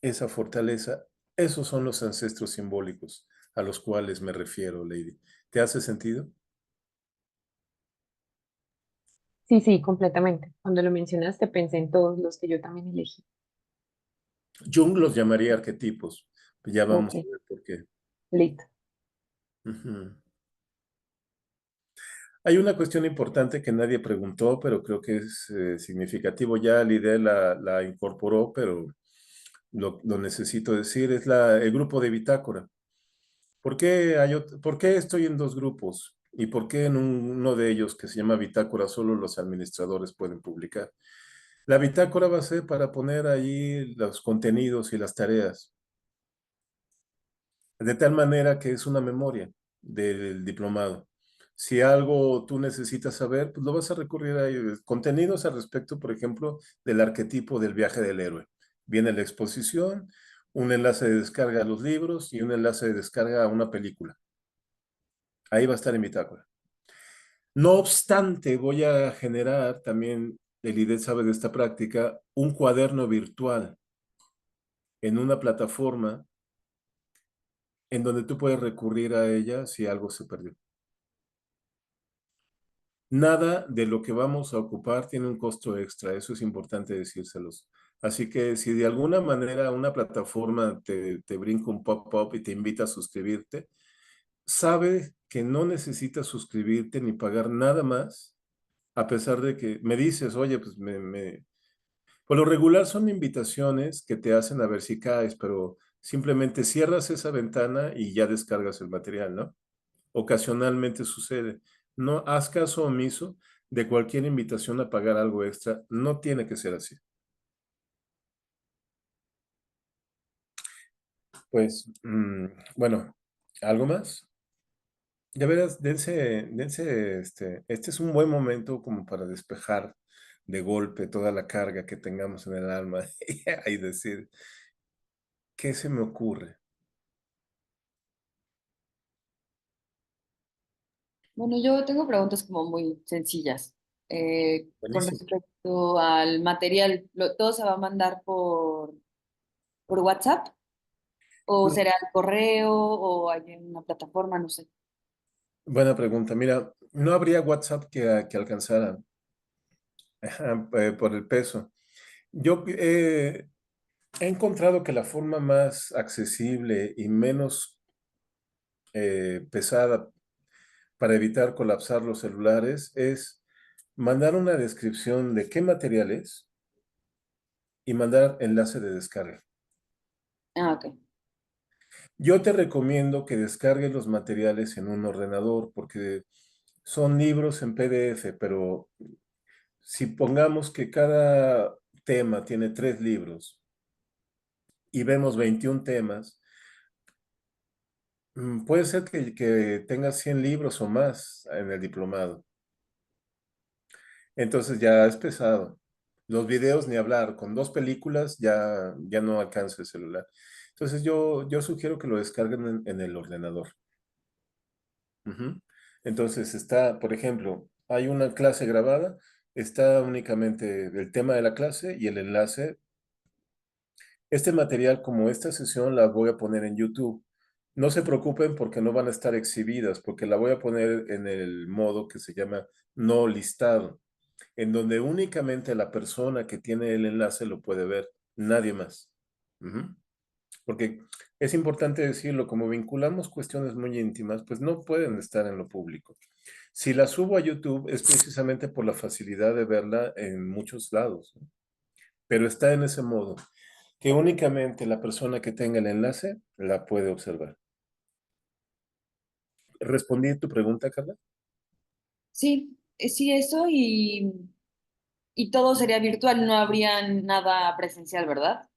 esa fortaleza. Esos son los ancestros simbólicos a los cuales me refiero, Lady. ¿Te hace sentido? Sí, sí, completamente. Cuando lo mencionaste pensé en todos los que yo también elegí. Jung los llamaría arquetipos. Ya vamos Ok, a ver por qué. listo. Ujú. Hay una cuestión importante que nadie preguntó, pero creo que es significativo. Ya Lidé la incorporó, pero lo necesito decir. Es el grupo de bitácora. ¿Por qué estoy en dos grupos? ¿Y por qué en uno de ellos, que se llama bitácora, solo los administradores pueden publicar? La bitácora va a ser para poner ahí los contenidos y las tareas, de tal manera que es una memoria del diplomado. Si algo tú necesitas saber, pues lo vas a recurrir a ellos. Contenidos al respecto, por ejemplo, del arquetipo del viaje del héroe. Viene la exposición, un enlace de descarga a los libros y un enlace de descarga a una película. Ahí va a estar en bitácora. No obstante, voy a generar también, el IDET sabe de esta práctica, un cuaderno virtual en una plataforma en donde tú puedes recurrir a ella si algo se perdió. Nada de lo que vamos a ocupar tiene un costo extra, eso es importante decírselos. Así que si de alguna manera una plataforma te brinca un pop-up y te invita a suscribirte, sabe que no necesitas suscribirte ni pagar nada más, a pesar de que me dices, oye, pues por lo regular son invitaciones que te hacen a ver si caes, pero simplemente cierras esa ventana y ya descargas el material, ¿no? Ocasionalmente sucede. No haz caso omiso de cualquier invitación a pagar algo extra. No tiene que ser así. Pues, bueno, ¿algo más? Ya verás, dense, este es un buen momento como para despejar de golpe toda la carga que tengamos en el alma y decir, ¿qué se me ocurre? Bueno, yo tengo preguntas como muy sencillas. Con Buenísimo. respecto al material, ¿todo se va a mandar por WhatsApp? ¿O No, será el correo o hay una plataforma? No sé. buena pregunta. Mira, no habría WhatsApp que alcanzara por el peso. Yo he encontrado que la forma más accesible y menos pesada para evitar colapsar los celulares es mandar una descripción de qué material es y mandar enlace de descarga. Ah, ok. Yo te recomiendo que descargues los materiales en un ordenador porque son libros en PDF, pero si pongamos que cada tema tiene 3 libros y vemos 21 temas, puede ser que tengas 100 libros o más en el diplomado. Entonces ya es pesado. Los videos ni hablar, con 2 películas ya no alcanza el celular. Entonces yo sugiero que lo descarguen en el ordenador. Ujú. Entonces está, por ejemplo, hay una clase grabada, está únicamente el tema de la clase y el enlace. Este material, como esta sesión, la voy a poner en YouTube. No se preocupen porque no van a estar exhibidas, porque la voy a poner en el modo que se llama no listado, en donde únicamente la persona que tiene el enlace lo puede ver, nadie más. Ujú. Porque es importante decirlo, como vinculamos cuestiones muy íntimas, pues no pueden estar en lo público. Si la subo a YouTube es precisamente por la facilidad de verla en muchos lados, ¿no? Pero está en ese modo que únicamente la persona que tenga el enlace la puede observar. ¿Respondí tu pregunta, Carla? Sí, sí, eso y todo sería virtual, no habría nada presencial, ¿verdad?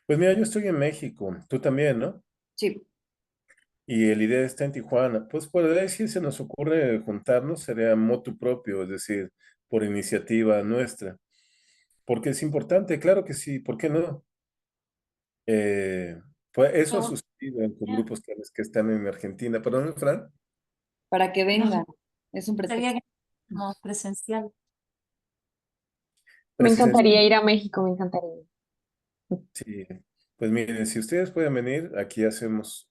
Pues mira, yo estoy en México, tú también, ¿no? Sí. Y el idea está en Tijuana. Pues por ahí si se nos ocurre juntarnos, sería motu propio, es decir, por iniciativa nuestra. Porque es importante, claro que sí, ¿por qué no? Pues eso ha Me sucedido con gustaría, grupos que están en Argentina. Perdón, Fran. Para que nos vengan. Es un gustaría pretexto. que fuéramos presencial. Me Presencia. encantaría ir a México, me encantaría. Sí. Pues miren, si ustedes pueden venir, aquí hacemos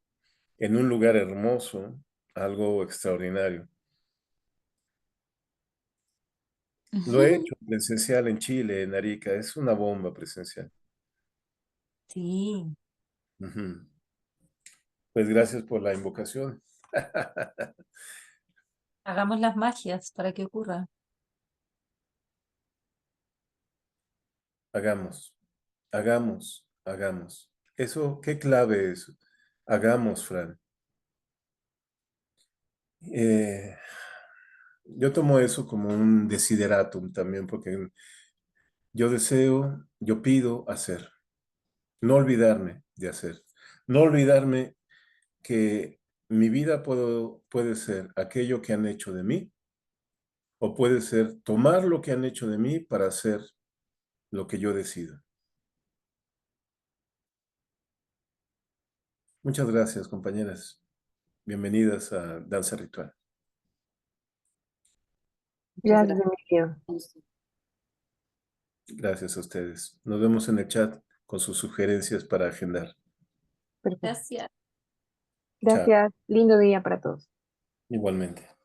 en un lugar hermoso algo extraordinario. Lo he hecho presencial en Chile, en Arica, es una bomba presencial. Sí, Ujú. Pues gracias por la invocación. hagamos las magias para que ocurra. Hagamos, hagamos. Eso, qué clave es. Hagamos, Fran. Eh, yo tomo eso como un desideratum también, porque yo deseo, yo pido hacer, no olvidarme de hacer, no olvidarme que mi vida puede ser aquello que han hecho de mí, o puede ser tomar lo que han hecho de mí para hacer lo que yo decido. Muchas gracias, compañeras. Bienvenidas a Danza Ritual. Muchas Gracias, gracias. Emilio. Gracias a ustedes. Nos vemos en el chat con sus sugerencias para agendar. Perfecto. Gracias. Chao. Gracias. Lindo día para todos. Igualmente.